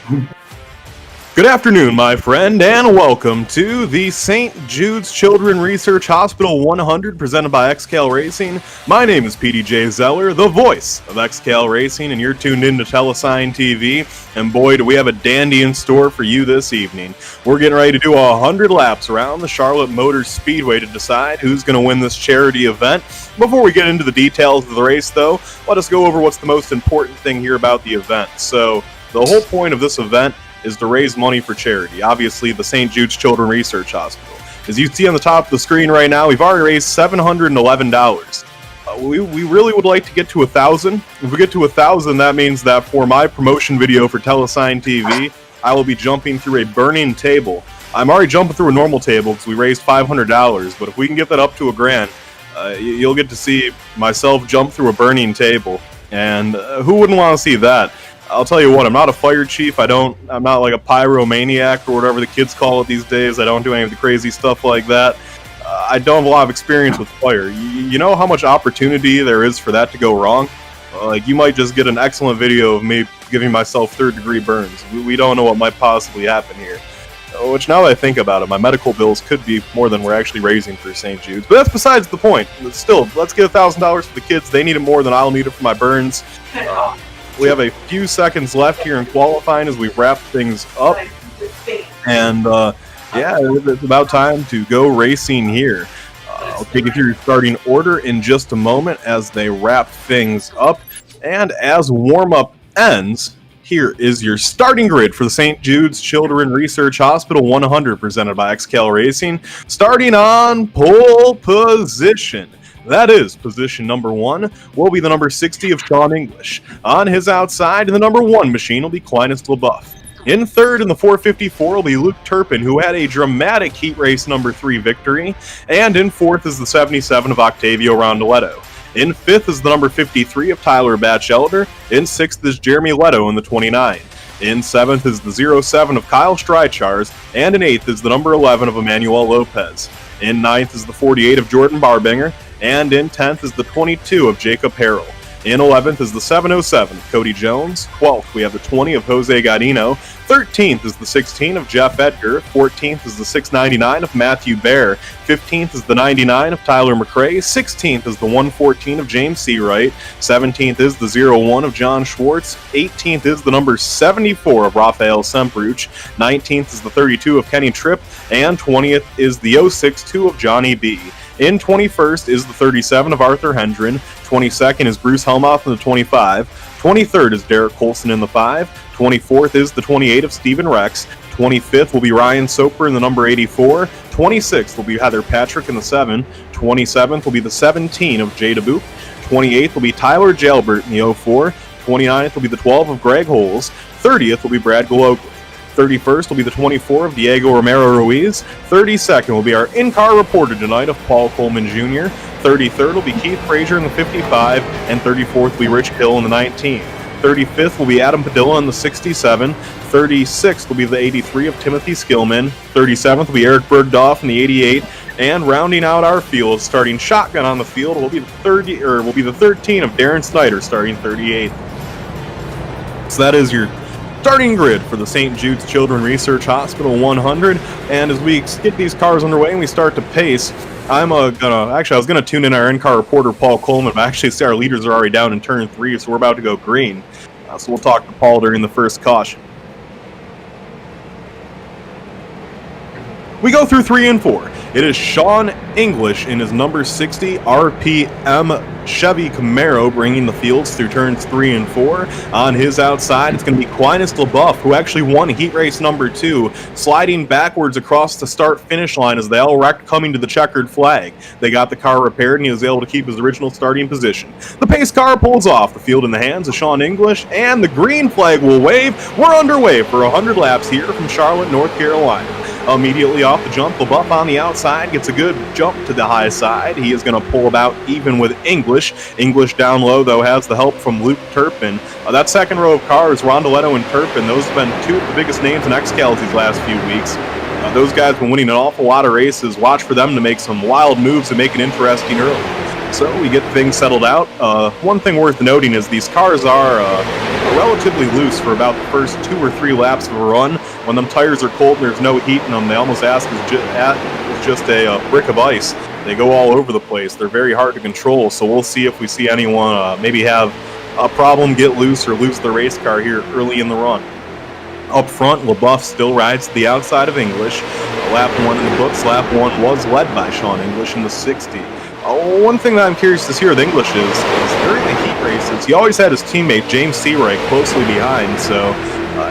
Good afternoon, my friend, and welcome to the St. Jude's Children's Research Hospital 100 presented by XCAL Racing. My name is PDJ Zeller, the voice of XCAL Racing, and you're tuned in to Tella TV. And boy, do we have a dandy in store for you this evening. We're getting ready to do 100 laps around the Charlotte Motor Speedway to decide who's going to win this charity event. Before we get into the details of the race, though, let us go over what's the most important thing here about the event. So, the whole point of this event is to raise money for charity. Obviously, the St. Jude's Children's Research Hospital. As you see on the top of the screen right now, we've already raised $711. We really would like to get to 1,000. If we get to 1,000, that means that for my promotion video for Telesign TV, I will be jumping through a burning table. I'm already jumping through a normal table because we raised $500, but if we can get that up to $1,000, you'll get to see myself jump through a burning table. And who wouldn't want to see that? I'll tell you what, I'm not a fire chief. I'm not like a pyromaniac or whatever the kids call it these days. I don't do any of the crazy stuff like that. I don't have a lot of experience with fire. You know how much opportunity there is for that to go wrong? Like, you might just get an excellent video of me giving myself third-degree burns. We don't know what might possibly happen here. Which, now that I think about it, my medical bills could be more than we're actually raising for St. Jude's. But that's besides the point. Still, let's get $1,000 for the kids. They need it more than I'll need it for my burns. We have a few seconds left here in qualifying as we wrap things up. And, yeah, it's about time to go racing here. I'll take you through your starting order in just a moment as they wrap things up. And as warm-up ends, here is your starting grid for the St. Jude's Children's Research Hospital 100 presented by XCAL Racing. Starting on pole position. That is position number 1 will be the number 60 of Sean English. On his outside, the number 1 machine will be Clinus LaBeouf. In third in the 454 will be Luke Turpin, who had a dramatic heat race number 3 victory. And in fourth is the 77 of Octavio Rondoletto. In fifth is the number 53 of Tyler Batchelder. In sixth is Jeremy Leto in the 29. In seventh is the 07 of Kyle Streichars. And in eighth is the number 11 of Emmanuel Lopez. In ninth is the 48 of Jordan Barbinger. And in 10th is the 22 of Jacob Harrell. In 11th is the 707 of Cody Jones. 12th, we have the 20 of Jose Godino. 13th is the 16 of Jeff Edgar. 14th is the 699 of Matthew Bear. 15th is the 99 of Tyler McRae. 16th is the 114 of James Seawright. 17th is the 01 of John Schwartz. 18th is the number 74 of Rafael Sempruch. 19th is the 32 of Kenny Tripp. And 20th is the 062 of Johnny B. In 21st is the 37 of Arthur Hendren. 22nd is Bruce Helmoth in the 25. 23rd is Derek Colson in the 5. 24th is the 28 of Stephen Rex. 25th will be Ryan Soper in the number 84. 26th will be Heather Patrick in the 7. 27th will be the 17 of Jay DeBoop. 28th will be Tyler Jalbert in the 04. 29th will be the 12 of Greg Holes. 30th will be Brad Gologly. 31st will be the 24 of Diego Romero Ruiz. 32nd will be our in-car reporter tonight of Paul Coleman Jr. 33rd will be Keith Frazier in the 55, and 34th will be Rich Hill in the 19. 35th will be Adam Padilla in the 67. 36th will be the 83 of Timothy Skillman. 37th will be Eric Bergdorf in the 88. And rounding out our field, starting shotgun on the field, will be the 13 of Darren Snyder, starting 38th. So that is your starting grid for the St. Jude's Children's Research Hospital 100. And as we get these cars underway and we start to pace, I was gonna tune in our in-car reporter Paul Coleman, but actually see our leaders are already down in turn 3, so we're about to go green. So we'll talk to Paul during the first caution. We go through 3 and 4. It is Sean English in his number 60 RPM Chevy Camaro bringing the fields through turns 3 and 4. On his outside, it's going to be Clinus LaBeouf, who actually won heat race number 2, sliding backwards across the start-finish line as they all wrecked coming to the checkered flag. They got the car repaired, and he was able to keep his original starting position. The pace car pulls off, the field in the hands of Sean English, and the green flag will wave. We're underway for 100 laps here from Charlotte, North Carolina. Immediately off the jump, LaBeouf on the outside gets a good jump to the high side. He is going to pull about even with English. English down low, though, has the help from Luke Turpin. That second row of cars, Rondoletto and Turpin, those have been 2 of the biggest names in XCAL these last few weeks. Those guys have been winning an awful lot of races. Watch for them to make some wild moves and make it interesting early. So we get things settled out. One thing worth noting is these cars are relatively loose for about the first 2 or 3 laps of a run. When them tires are cold and there's no heat in them, they almost act as just a brick of ice. They go all over the place. They're very hard to control, so we'll see if we see anyone maybe have a problem, get loose, or lose their race car here early in the run. Up front, LaBeouf still rides to the outside of English. Lap 1 in the books. Lap 1 was led by Sean English in the 60. One thing that I'm curious to see with English is during the heat races, he always had his teammate James Seawright closely behind, so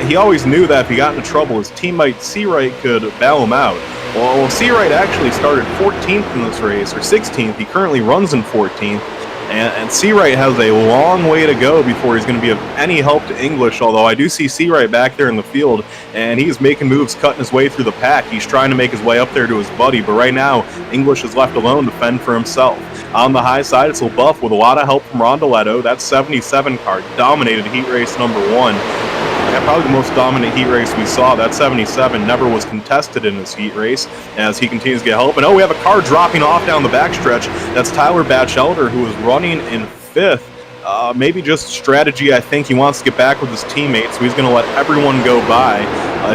he always knew that if he got into trouble, his teammate Seawright could bail him out. Well, Seawright actually started 14th in this race, or 16th. He currently runs in 14th. And Seawright has a long way to go before he's going to be of any help to English, although I do see Seawright back there in the field, and he's making moves, cutting his way through the pack. He's trying to make his way up there to his buddy, but right now, English is left alone to fend for himself. On the high side, it's LaBeouf with a lot of help from Rondoletto. That 77 car dominated heat race number 1. Probably the most dominant heat race we saw. That 77 never was contested in this heat race as he continues to get help. And we have a car dropping off down the backstretch. That's Tyler Batchelder, who is running in 5th. Maybe just strategy. I think he wants to get back with his teammates, so he's going to let everyone go by.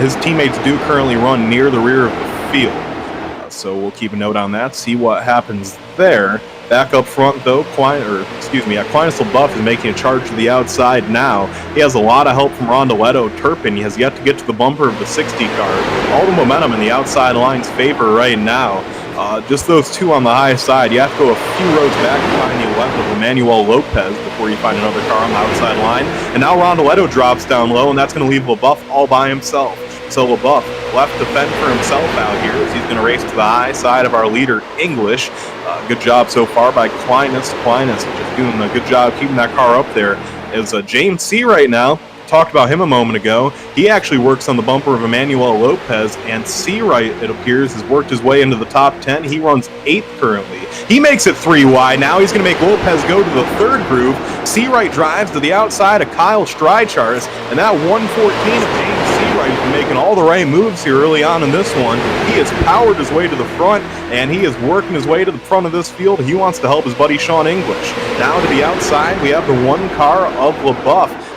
His teammates do currently run near the rear of the field. So we'll keep a note on that, see what happens there. Back up front, though, Aquinas LaBeouf is making a charge to the outside now. He has a lot of help from Rondoletto. Turpin has yet to get to the bumper of the 60 car. All the momentum in the outside line's favor right now. Just those two on the high side. You have to go a few rows back to find the 11 of Emmanuel Lopez before you find another car on the outside line. And now Rondoletto drops down low, and that's going to leave LaBeouf all by himself. So LaBeouf left to fend for himself out here as he's going to race to the high side of our leader, English. Good job so far by Aquinas. Aquinas just doing a good job keeping that car up there. Is James C right now. Talked about him a moment ago. He actually works on the bumper of Emmanuel Lopez, and Seawright, it appears, has worked his way into the top 10. He runs 8th currently. He makes it 3 wide now. He's going to make Lopez go to the 3rd groove. Seawright drives to the outside of Kyle Streichars, and that 114 of James Seawright has been making all the right moves here early on in this one. He has powered his way to the front, and he is working his way to the front of this field. He wants to help his buddy Sean English. Now to the outside, we have the 1 car of LaBeouf.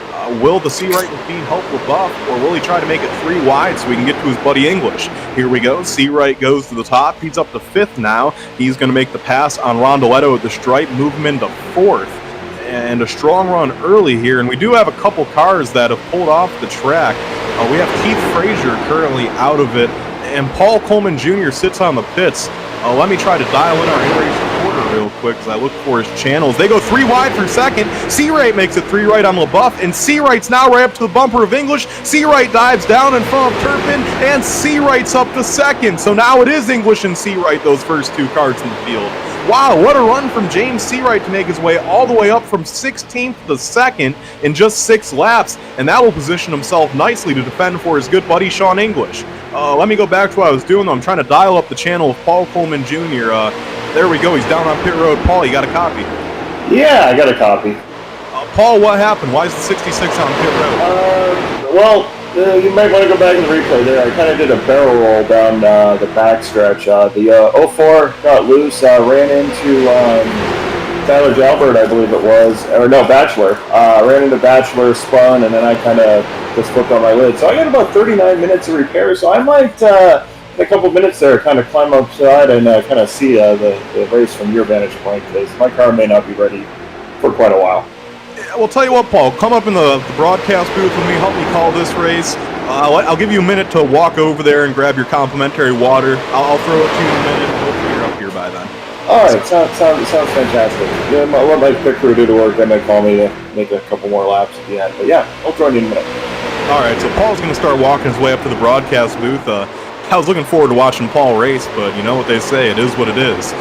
Will the Seawright machine help LaBeouf, or will he try to make it 3 wide so he can get to his buddy English? Here we go. Seawright goes to the top. He's up to 5th now. He's going to make the pass on Rondoletto at the stripe, move him into 4th. And a strong run early here. And we do have a couple cars that have pulled off the track. We have Keith Frazier currently out of it, and Paul Coleman Jr. sits on the pits. Let me try to dial in our in-race reporter real quick as I look for his channels. They go 3 wide for 2nd. Seawright makes it 3 right on LaBeouf, and Seawright's now right up to the bumper of English. Seawright dives down in front of Turpin, and Seawright's up to 2nd. So now it is English and Seawright, those first 2 cars in the field. Wow, what a run from James Seawright to make his way all the way up from 16th to 2nd in just 6 laps, and that will position himself nicely to defend for his good buddy Sean English. Let me go back to what I was doing, though. I'm trying to dial up the channel of Paul Coleman Jr. There we go. He's down on pit road. Paul, you got a copy? Yeah, I got a copy. Paul, what happened? Why is the 66 on pit road? You might want to go back and replay there. I kind of did a barrel roll down the backstretch. The 04 got loose, ran into Tyler Jalbert, I believe it was. Or no, Batchelor. Ran into Batchelor, spun, and then I kind of just flipped on my lid. So I got about 39 minutes of repair, so I might, in a couple minutes there, kind of climb upside and kind of see the race from your vantage point, because my car may not be ready for quite a while. Well, tell you what, Paul, come up in the broadcast booth with me, help me call this race. I'll give you a minute to walk over there and grab your complimentary water. I'll throw it to you in a minute. Hopefully you're up here by then. All right, sounds fantastic. Yeah, I'll let my pit crew do the work, then they call me to make a couple more laps at the end. But yeah, I'll join you in a minute. All right, so Paul's going to start walking his way up to the broadcast booth. I was looking forward to watching Paul race, but you know what they say, it is what it is.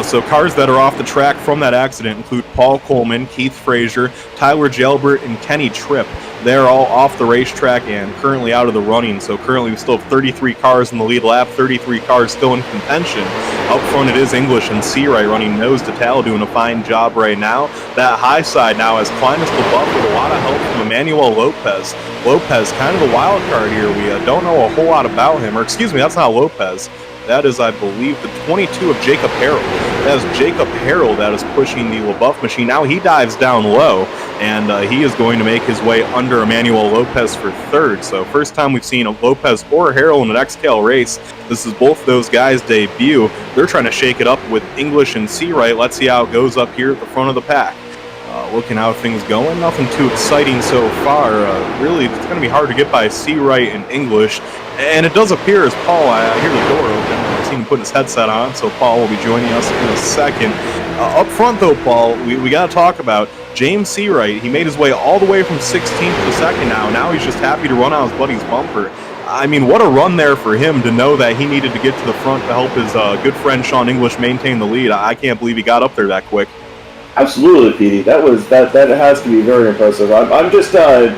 So cars that are off the track from that accident include Paul Coleman, Keith Frazier, Tyler Jalbert, and Kenny Tripp. They're all off the racetrack and currently out of the running. So currently we still have 33 cars in the lead lap, 33 cars still in contention. Up front it is English and Seawright running nose to tail, doing a fine job right now. That high side now has Aquinas LaBeouf with a lot of help from Emmanuel Lopez. Lopez, kind of the wild card here. We don't know a whole lot about him. Or excuse me, that's not Lopez. That is, I believe, the 22 of Jacob Harrell. That is Jacob Harrell that is pushing the LaBeouf machine. Now he dives down low, and he is going to make his way under Emmanuel Lopez for third. So first time we've seen a Lopez or Harrell in an XCAL race. This is both those guys' debut. They're trying to shake it up with English and Seawright. Let's see how it goes up here at the front of the pack. Looking how things going, nothing too exciting so far. Really, it's going to be hard to get by Seawright and English. And it does appear as Paul, I hear the door open. I've seen him put his headset on, so Paul will be joining us in a second. Up front, though, Paul, we got to talk about James Seawright. He made his way all the way from 16th to second now. Now he's just happy to run on his buddy's bumper. I mean, what a run there for him to know that he needed to get to the front to help his good friend Sean English maintain the lead. I can't believe he got up there that quick. Absolutely, Petey. That has to be very impressive. I'm just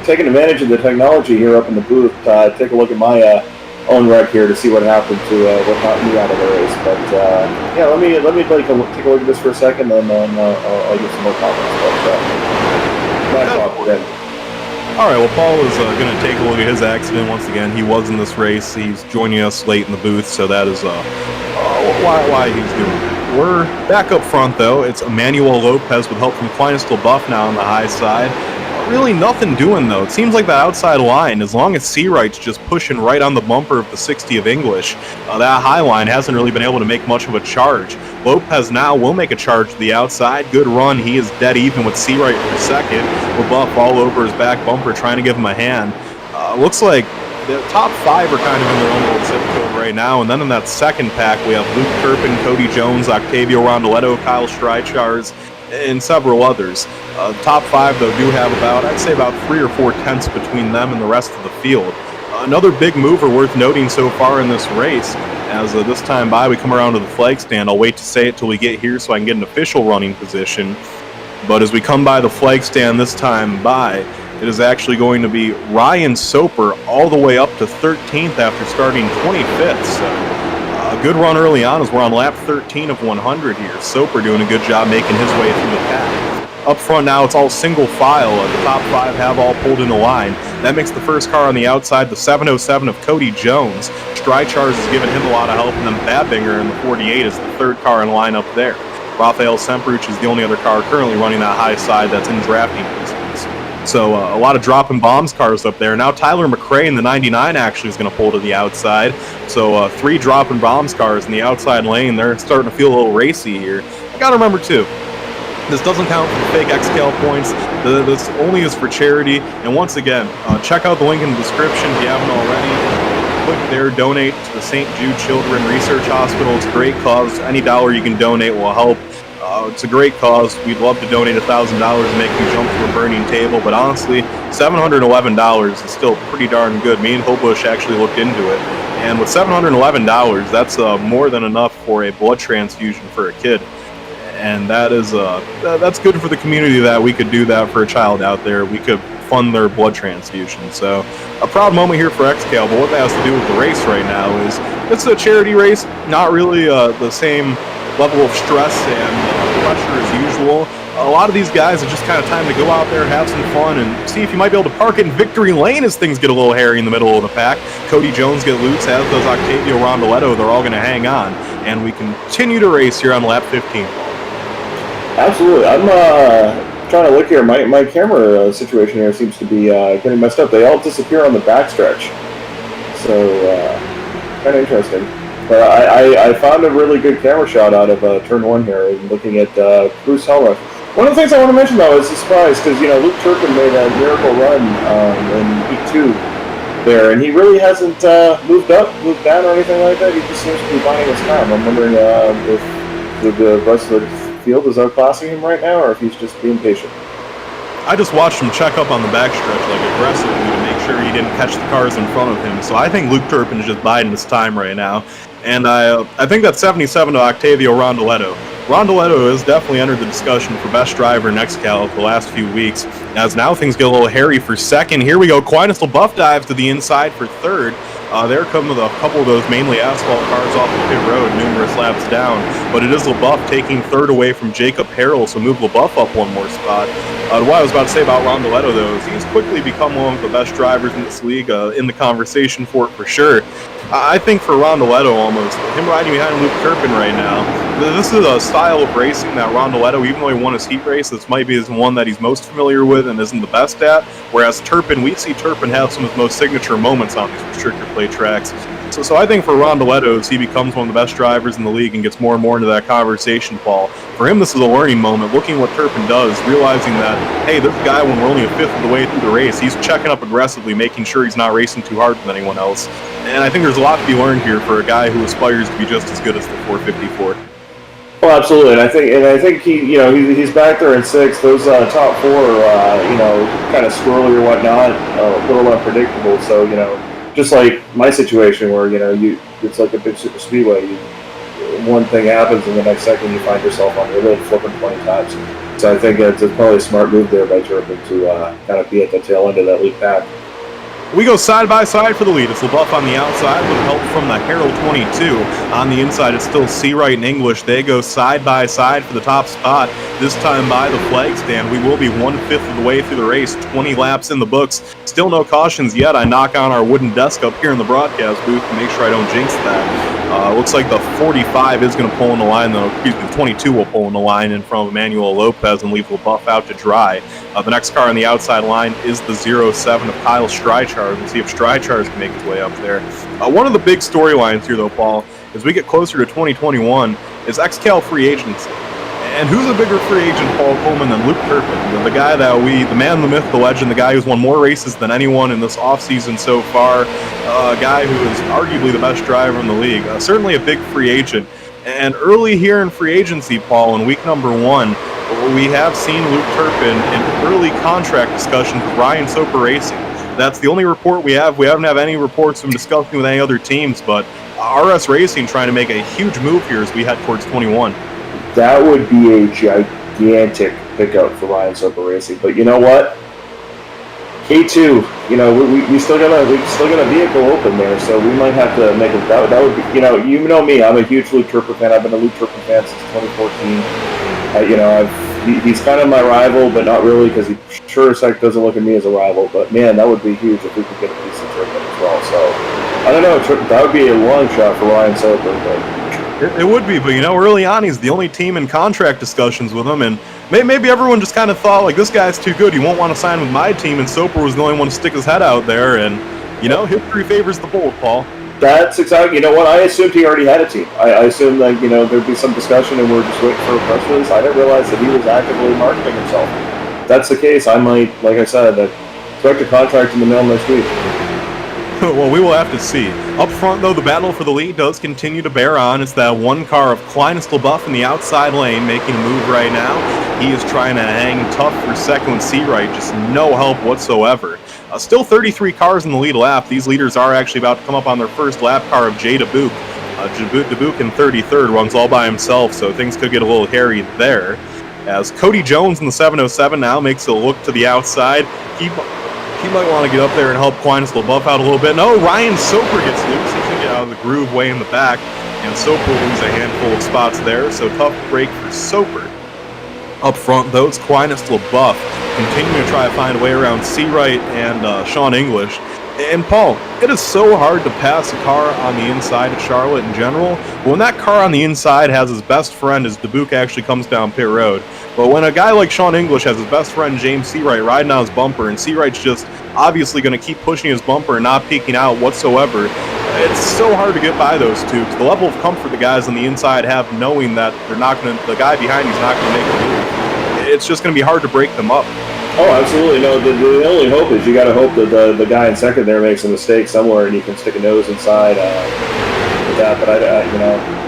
taking advantage of the technology here up in the booth. Take a look at my own wreck here to see what happened to what knocked me out of the race. But yeah, let me take a look at this for a second, and then I'll get some more comments. All right. Well, Paul is going to take a look at his accident once again. He was in this race. He's joining us late in the booth, so that is why he's doing that. We're back up front, though. It's Emmanuel Lopez with help from Aquinas LaBeouf now on the high side. Really nothing doing, though. It seems like that outside line, as long as Seawright's just pushing right on the bumper of the 60 of English, that high line hasn't really been able to make much of a charge. Lopez now will make a charge to the outside. Good run. He is dead even with Seawright for second. LaBeouf all over his back bumper trying to give him a hand. Looks like the top five are kind of in their own little zip code right now, and then in that second pack we have Luke Turpin, Cody Jones, Octavio Rondoletto, Kyle Streichars, and several others. Top five, though, do have I'd say about 3 or 4 tenths between them and the rest of the field. Another big mover worth noting so far in this race, as this time by we come around to the flag stand. I'll wait to say it till we get here so I can get an official running position. But as we come by the flag stand this time by, it is actually going to be Ryan Soper all the way up to 13th after starting 25th. So a good run early on as we're on lap 13 of 100 here. Soper doing a good job making his way through the pack. Up front now, it's all single file. The top five have all pulled in a line. That makes the first car on the outside the 707 of Cody Jones. Streichars is giving him a lot of help, and then Babinger in the 48 is the third car in line up there. Rafael Semperuch is the only other car currently running that high side that's in drafting distance. So a lot of dropping bombs cars up there. Now Tyler McRae in the 99 actually is going to pull to the outside. So 3 dropping bombs cars in the outside lane. They're starting to feel a little racy here. I got to remember, too, this doesn't count for fake XCAL points. This only is for charity. And once again, check out the link in the description if you haven't already. Click there, donate to the St. Jude Children Research Hospital. It's a great cause. Any dollar you can donate will help. It's a great cause. We'd love to donate $1,000 and make you jump through a burning table, but honestly, $711 is still pretty darn good. Me and Hobush actually looked into it, and with $711, that's more than enough for a blood transfusion for a kid, and that is that's good for the community that we could do that for a child out there. We could fund their blood transfusion. So a proud moment here for XCAL, but what that has to do with the race right now is it's a charity race, not really the same level of stress and pressure as usual. A lot of these guys, it's just kind of time to go out there, have some fun, and see if you might be able to park it in victory lane as things get a little hairy in the middle of the pack. Cody Jones get loose, as does Octavio Rondoletto. They're all going to hang on, and we continue to race here on lap 15. Absolutely. I'm trying to look here. My camera situation here seems to be getting messed up. They all disappear on the backstretch. So, kind of interesting. But I found a really good camera shot out of turn 1 here, looking at Bruce Helmuth. One of the things I want to mention, though, is the surprise, because, Luke Turpin made a miracle run in Heat 2 there, and he really hasn't moved up, moved down, or anything like that. He just seems to be biding his time. I'm wondering if the rest of the field is outclassing him right now, or if he's just being patient. I just watched him check up on the backstretch aggressively to make sure he didn't catch the cars in front of him. So I think Luke Turpin is just biding his time right now. And I think that's 77 to Octavio Rondoletto. Rondoletto has definitely entered the discussion for best driver in XCAL the last few weeks, as now things get a little hairy for second. Here we go. Aquinas LaBeouf dives to the inside for third. There come with a couple of those mainly asphalt cars off the pit road, numerous laps down. But it is LaBeouf taking third away from Jacob Harrell, so move LaBeouf up one more spot. What I was about to say about Rondoletto, though, is he's quickly become one of the best drivers in this league, in the conversation for it for sure. I think for Rondoletto, almost, him riding behind Luke Turpin right now, This is a style of racing that Rondoletto, even though he won his heat race, this might be his one that he's most familiar with and isn't the best at. Whereas Turpin, we see Turpin have some of his most signature moments on these restrictor plate tracks. So I think for Rondoletto, as he becomes one of the best drivers in the league and gets more and more into that conversation, Paul, for him this is a learning moment, looking at what Turpin does, realizing that, hey, this guy, when we're only a fifth of the way through the race, he's checking up aggressively, making sure he's not racing too hard with anyone else. And I think there's a lot to be learned here for a guy who aspires to be just as good as the 454. Well, absolutely, and I think he's back there in sixth. Those top four, kind of squirrely or whatnot, a little unpredictable. So just like my situation where it's like a big super speedway. One thing happens, and the next second you find yourself on your lid flipping 20 times. So I think it's probably a smart move there by Turpin to kind of be at the tail end of that lead pack. We go side by side for the lead. It's LaBeouf on the outside with help from the Herald 22. On the inside, it's still Seawright and English. They go side by side for the top spot, this time by the flag stand. We will be 1/5 of the way through the race, 20 laps in the books. Still no cautions yet. I knock on our wooden desk up here in the broadcast booth to make sure I don't jinx that. Looks like the 45 is going to pull in the line, though. Excuse me, the 22 will pull in the line in front of Emmanuel Lopez and leave LaBeouf out to dry. The next car on the outside line is the 07 of Kyle Streichar. We'll see if Streichar can make his way up there. One of the big storylines here, though, Paul, as we get closer to 2021, is XCAL free agency. And who's a bigger free agent, Paul Coleman, than Luke Turpin? The guy that the man, the myth, the legend, the guy who's won more races than anyone in this offseason so far, a guy who is arguably the best driver in the league, certainly a big free agent. And early here in free agency, Paul, in week number 1, we have seen Luke Turpin in early contract discussions with Ryan Soper Racing. That's the only report we have. We haven't had any reports from discussing with any other teams, but RS Racing trying to make a huge move here as we head towards 21. That would be a gigantic pickup for Ryan Soper Racing. But you know what? K2, we still got a vehicle open there, so we might have to make that would be, you know me, I'm a huge Luke Turpin fan. I've been a Luke Turpin fan since 2014. He's kind of my rival, but not really, because he sure as heck doesn't look at me as a rival. But man, that would be huge if we could get a piece of Turpin as well. So I don't know, that would be a long shot for Ryan Soper, but. It would be, but early on, he's the only team in contract discussions with him, and maybe everyone just kind of thought, like, this guy's too good, he won't want to sign with my team, and Soper was the only one to stick his head out there, and, history favors the bold, Paul. That's exactly, I assumed he already had a team. I assumed that, there'd be some discussion and we're just waiting for a press release. I didn't realize that he was actively marketing himself. If that's the case, I might, like I said, expect a contract in the mail next week. Well, we will have to see. Up front, though, the battle for the lead does continue to bear on. It's that one car of Clinus LaBeouf in the outside lane making a move right now. He is trying to hang tough for second with Seawright, just no help whatsoever. Still 33 cars in the lead lap. These leaders are actually about to come up on their first lap car of Jay Dubuque. Dubuque in 33rd runs all by himself, so things could get a little hairy there. As Cody Jones in the 707 now makes a look to the outside. He might want to get up there and help Clinus LaBeouf out a little bit. No, Ryan Soper gets loose. He's going to get out of the groove way in the back, and Soper will lose a handful of spots there, so tough break for Soper. Up front, though, it's Clinus LaBeouf continuing to try to find a way around Seawright and Sean English. And Paul, it is so hard to pass a car on the inside at Charlotte in general, but when that car on the inside has his best friend as Dubuque actually comes down pit road. But when a guy like Sean English has his best friend James Seawright riding on his bumper, and Seawright's just obviously going to keep pushing his bumper and not peeking out whatsoever, it's so hard to get by those two. The level of comfort the guys on the inside have knowing that the guy behind you is not going to make a move, it's just going to be hard to break them up. Oh, absolutely. No, the only hope is you got to hope that the guy in second there makes a mistake somewhere and you can stick a nose inside with that. But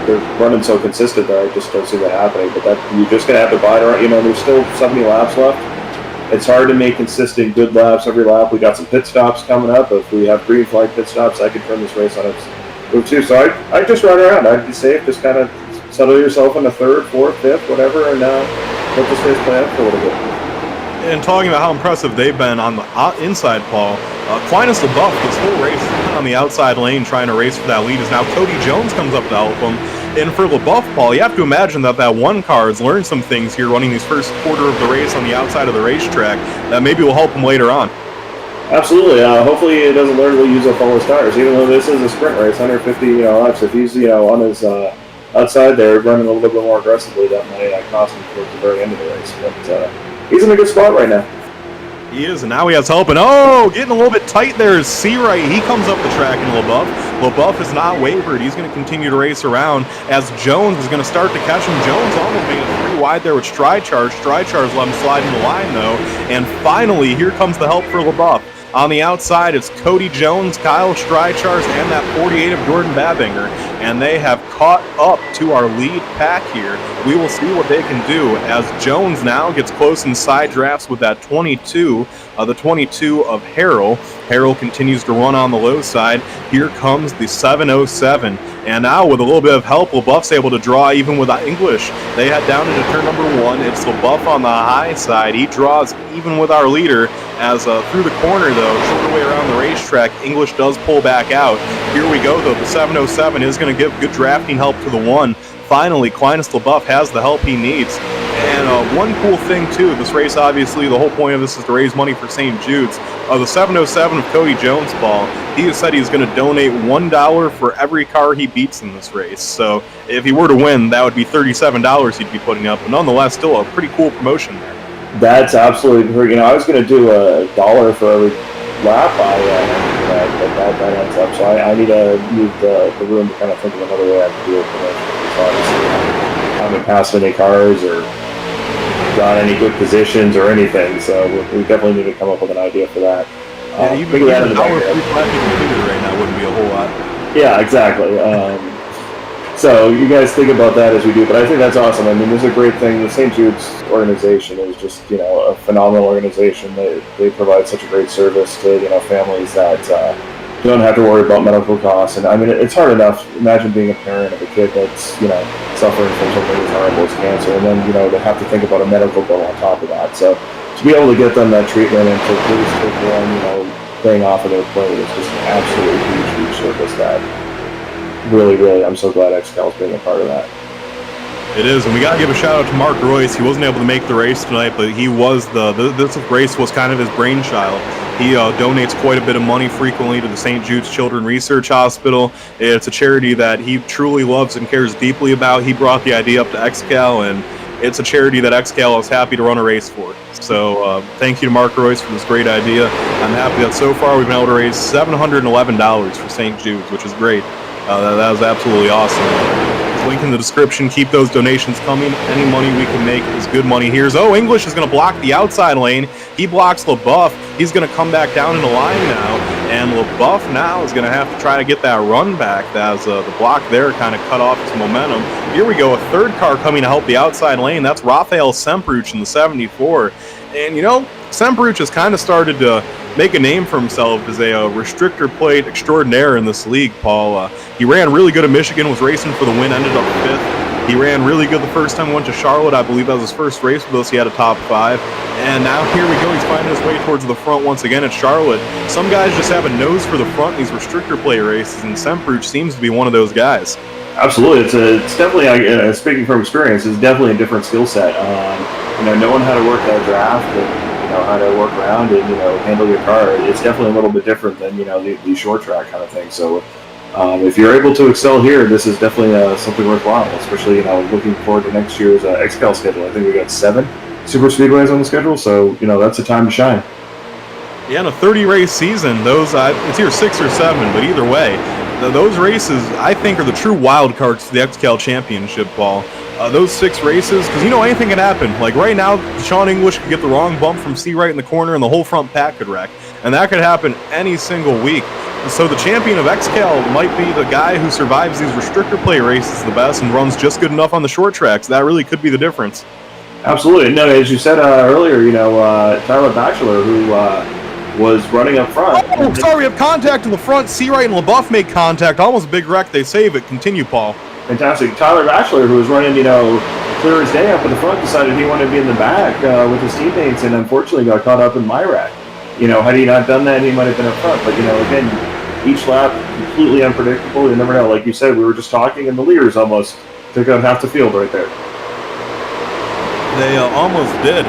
they're running so consistent that I just don't see that happening. But you're just gonna have to bide around. There's still 70 laps left. It's hard to make consistent good laps every lap. We got some pit stops coming up. If we have green flag pit stops, I could turn this race on its move too. So I just run around. I'd be safe. Just kind of settle yourself in the third, fourth, fifth, whatever, and let this race play out for a little bit. And talking about how impressive they've been on the inside, Paul, Clinus LaBeouf, this whole race on the outside lane trying to race for that lead, is now Cody Jones comes up to help him. And for LaBeouf, Paul, you have to imagine that one car has learned some things here running these first quarter of the race on the outside of the racetrack that maybe will help him later on. Absolutely. Hopefully it doesn't learn to use up all his tires, even though this is a sprint race, 150 laps. If he's on his outside there, running a little bit more aggressively. That might cost him towards the very end of the race. But he's in a good spot right now. He is, and now he has help, and getting a little bit tight there is Seawright. He comes up the track in LaBeouf. LaBeouf has not wavered. He's going to continue to race around as Jones is going to start to catch him. Jones almost made it 3 wide there with Stride Charge. Stride Charge let him slide in the line, though, and finally, here comes the help for LaBeouf. On the outside, it's Cody Jones, Kyle Strychars, and that 48 of Jordan Babinger, and they have caught up to our lead pack here. We will see what they can do as Jones now gets close in side drafts with that 22, the 22 of Harrell. Harrell continues to run on the low side. Here comes the 707, and now with a little bit of help, LaBeouf's able to draw even with English. They head down into turn number 1. It's LaBeouf on the high side. He draws even with our leader as through the corner, though, shorter way around the racetrack, English does pull back out. Here we go, though. The 707 is going to give good drafting help to the 1. Finally, Clinus LaBeouf has the help he needs. And one cool thing, too, this race, obviously, the whole point of this is to raise money for St. Jude's. The 707 of Cody Jones, Paul, he has said he's going to donate $1 for every car he beats in this race. So if he were to win, that would be $37 he'd be putting up. But nonetheless, still a pretty cool promotion there. That's absolutely, I was going to do $1 for every lap that ends up. So I need to move the room to kind of think of another way I can do it. So obviously, I haven't passed any cars or got any good positions or anything. So we definitely need to come up with an idea for that. Yeah, even $1 for each lap you completed right now wouldn't be a whole lot. Yeah, exactly. So you guys think about that as we do, but I think that's awesome. I mean, this is a great thing. The St. Jude's organization is just, a phenomenal organization. They provide such a great service to, families that don't have to worry about medical costs. And I mean, it's hard enough. Imagine being a parent of a kid that's, suffering from something as horrible as cancer, and then, to have to think about a medical bill on top of that. So to be able to get them that treatment and to really take one, paying off of their plate is just an absolutely huge service that really, I'm so glad XCAL is being a part of that. It is, and we got to give a shout out to Mark Royce. He wasn't able to make the race tonight, but he was this race was kind of his brainchild. He donates quite a bit of money frequently to the St. Jude's Children's Research Hospital. It's a charity that he truly loves and cares deeply about. He brought the idea up to XCAL, and it's a charity that XCAL is happy to run a race for. So thank you to Mark Royce for this great idea. I'm happy that so far we've been able to raise $711 for St. Jude's, which is great. That was absolutely awesome. Link in the description. Keep those donations coming. Any money we can make is good money here. English is going to block the outside lane. He blocks LaBeouf. He's going to come back down in the line now. And LaBeouf now is going to have to try to get that run back as the block there kind of cut off its momentum. Here we go. A third car coming to help the outside lane. That's Rafael Sempruch in the 74. And, Sempruch has kind of started to make a name for himself as a restrictor plate extraordinaire in this league, Paul. He ran really good at Michigan, was racing for the win, ended up 5th. He ran really good the first time he went to Charlotte. I believe that was his first race with us. He had a top 5. And now here we go. He's finding his way towards the front once again at Charlotte. Some guys just have a nose for the front in these restrictor plate races, and Sempruch seems to be one of those guys. Absolutely. It's definitely, speaking from experience, it's definitely a different skill set. Knowing how to work that draft and, how to work around and, handle your car, it's definitely a little bit different than, the short track kind of thing. So if you're able to excel here, this is definitely something worthwhile, especially, looking forward to next year's XCAL schedule. I think we got 7 super speedways on the schedule, so, that's a time to shine. Yeah, in a 30-race season, it's either 6 or 7, but either way, those races, I think, are the true wild cards to the XCAL Championship, Paul. Those 6 races, because anything can happen. Like right now, Sean English could get the wrong bump from Seawright in the corner and the whole front pack could wreck. And that could happen any single week. So the champion of XCAL might be the guy who survives these restrictor play races the best and runs just good enough on the short tracks. That really could be the difference. Absolutely. No, as you said earlier, Tyler Batchelor, who was running up front. Oh, sorry, we have contact in the front. Seawright and LaBeouf make contact. Almost a big wreck. They save it. Continue, Paul. Fantastic. Tyler Batchelor, who was running, clear as day up in the front, decided he wanted to be in the back with his teammates, and unfortunately got caught up in my wreck. Had he not done that, he might have been up front. But, again, each lap completely unpredictable. You never know. Like you said, we were just talking, and the leaders almost took out half the field right there. They almost did,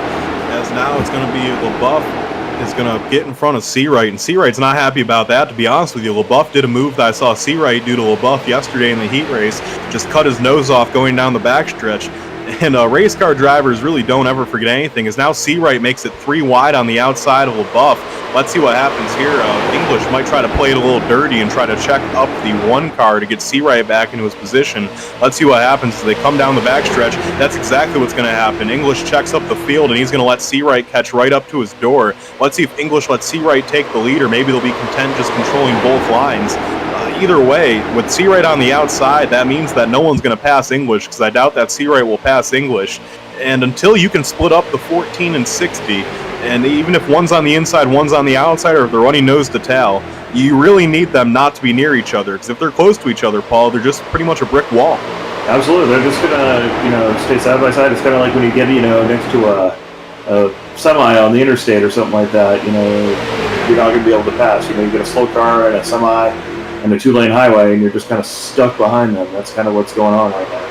as now it's going to be LaBeouf is going to get in front of Seawright, and Seawright's not happy about that, to be honest with you. LaBeouf did a move that I saw Seawright do to LaBeouf yesterday in the heat race, just cut his nose off going down the backstretch. And race car drivers really don't ever forget anything, as now Seawright makes it 3 wide on the outside of LaBeouf. Let's see what happens here. English might try to play it a little dirty and try to check up the 1 car to get Seawright back into his position. Let's see what happens as they come down the backstretch. That's exactly what's going to happen. English checks up the field, and he's going to let Seawright catch right up to his door. Let's see if English lets Seawright take the lead, or maybe they'll be content just controlling both lines. Either way, with Seawright on the outside, that means that no one's going to pass English, because I doubt that Seawright will pass English. And until you can split up the 14 and 60, and even if one's on the inside, one's on the outside, or if they're running nose to tail, you really need them not to be near each other, because if they're close to each other, Paul, they're just pretty much a brick wall. Absolutely. They're just going to, stay side by side. It's kind of like when you get, next to a semi on the interstate or something like that, you're not going to be able to pass. You get a slow car and a semi and a 2-lane highway, and you're just kind of stuck behind them. That's kind of what's going on right now.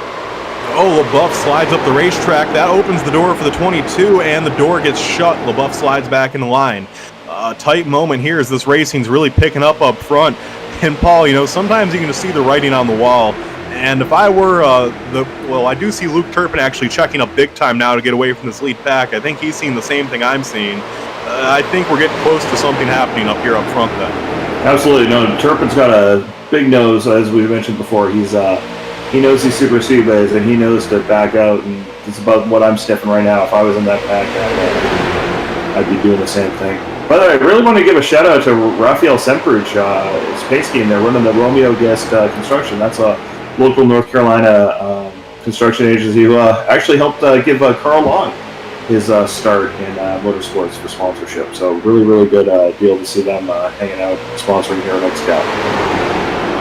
Oh, LaBeouf slides up the racetrack. That opens the door for the 22, and the door gets shut. LaBeouf slides back in the line. A tight moment here as this racing's really picking up front. And Paul, sometimes you can just see the writing on the wall. And if I were I do see Luke Turpin actually checking up big time now to get away from this lead pack. I think he's seeing the same thing I'm seeing. I think we're getting close to something happening up here up front then. Absolutely. No, Turpin's got a big nose, as we mentioned before. He knows these super speedways, and he knows to back out, and it's about what I'm sniffing right now. If I was in that pack, I'd be doing the same thing. By the way, I really want to give a shout out to Raphael Semperuch, Space-Ski, and they're running the Romeo Guest Construction. That's a local North Carolina construction agency who actually helped give Carl Long his start in motorsports for sponsorship. So really, really good deal to see them hanging out, sponsoring here at XCAL.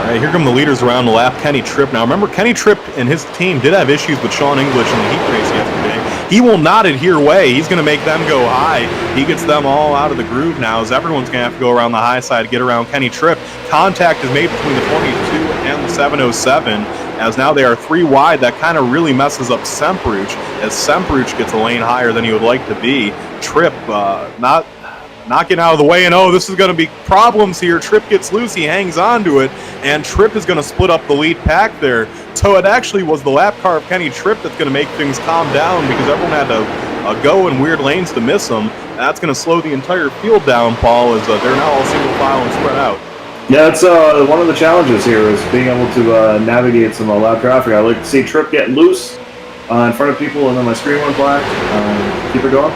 All right, here come the leaders around the lap. Kenny Tripp. Now, remember, Kenny Tripp and his team did have issues with Sean English in the heat race yesterday. He will not adhere way. He's going to make them go high. He gets them all out of the groove now, as everyone's going to have to go around the high side to get around Kenny Tripp. Contact is made between the 22 and the 707, as now they are 3 wide. That kind of really messes up Semperuch, as Semperuch gets a lane higher than he would like to be. Tripp not getting out of the way, and this is going to be problems here. Tripp gets loose, he hangs on to it, and Tripp is going to split up the lead pack there. So it actually was the lap car of Kenny Tripp that's going to make things calm down, because everyone had to go in weird lanes to miss him. That's going to slow the entire field down, Paul, as they're now all single file and spread out. Yeah, that's one of the challenges here, is being able to navigate some loud traffic. I like to see Tripp get loose in front of people, and then my screen went black. Keep it going.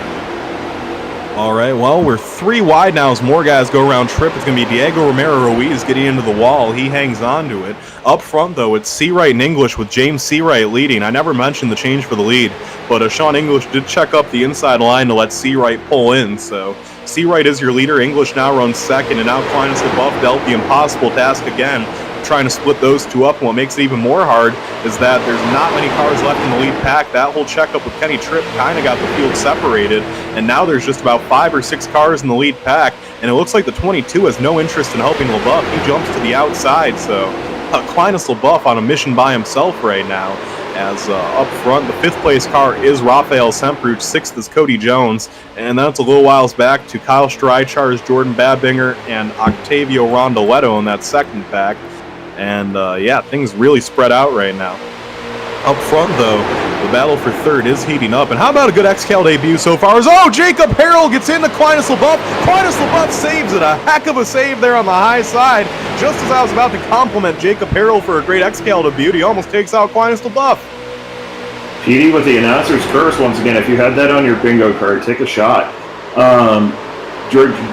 All right, well, we're 3 wide now as more guys go around Tripp. It's going to be Diego Romero-Ruiz getting into the wall. He hangs on to it. Up front, though, it's Seawright and English, with James Seawright leading. I never mentioned the change for the lead, but Sean English did check up the inside line to let Seawright pull in. So Seawright is your leader. English now runs second, and now Clinus LaBeouf dealt the impossible task again, trying to split those two up. And what makes it even more hard is that there's not many cars left in the lead pack. That whole checkup with Kenny Tripp kind of got the field separated, and now there's just about 5 or 6 cars in the lead pack, and it looks like the 22 has no interest in helping LaBeouf. He jumps to the outside, so Clinus LaBeouf on a mission by himself right now, as up front, the 5th place car is Raphael Semperuch, 6th is Cody Jones, and that's a little whiles back to Kyle Streichars, Jordan Babinger, and Octavio Rondoletto in that 2nd pack. And things really spread out right now. Up front, though, the battle for 3rd is heating up. And how about a good XCAL debut so far? Jacob Harrell gets into Clinus LaBeouf. Clinus LaBeouf saves it. A heck of a save there on the high side. Just as I was about to compliment Jacob Harrell for a great XCAL debut, he almost takes out Clinus LaBeouf. PD with the announcer's curse once again. If you had that on your bingo card, take a shot.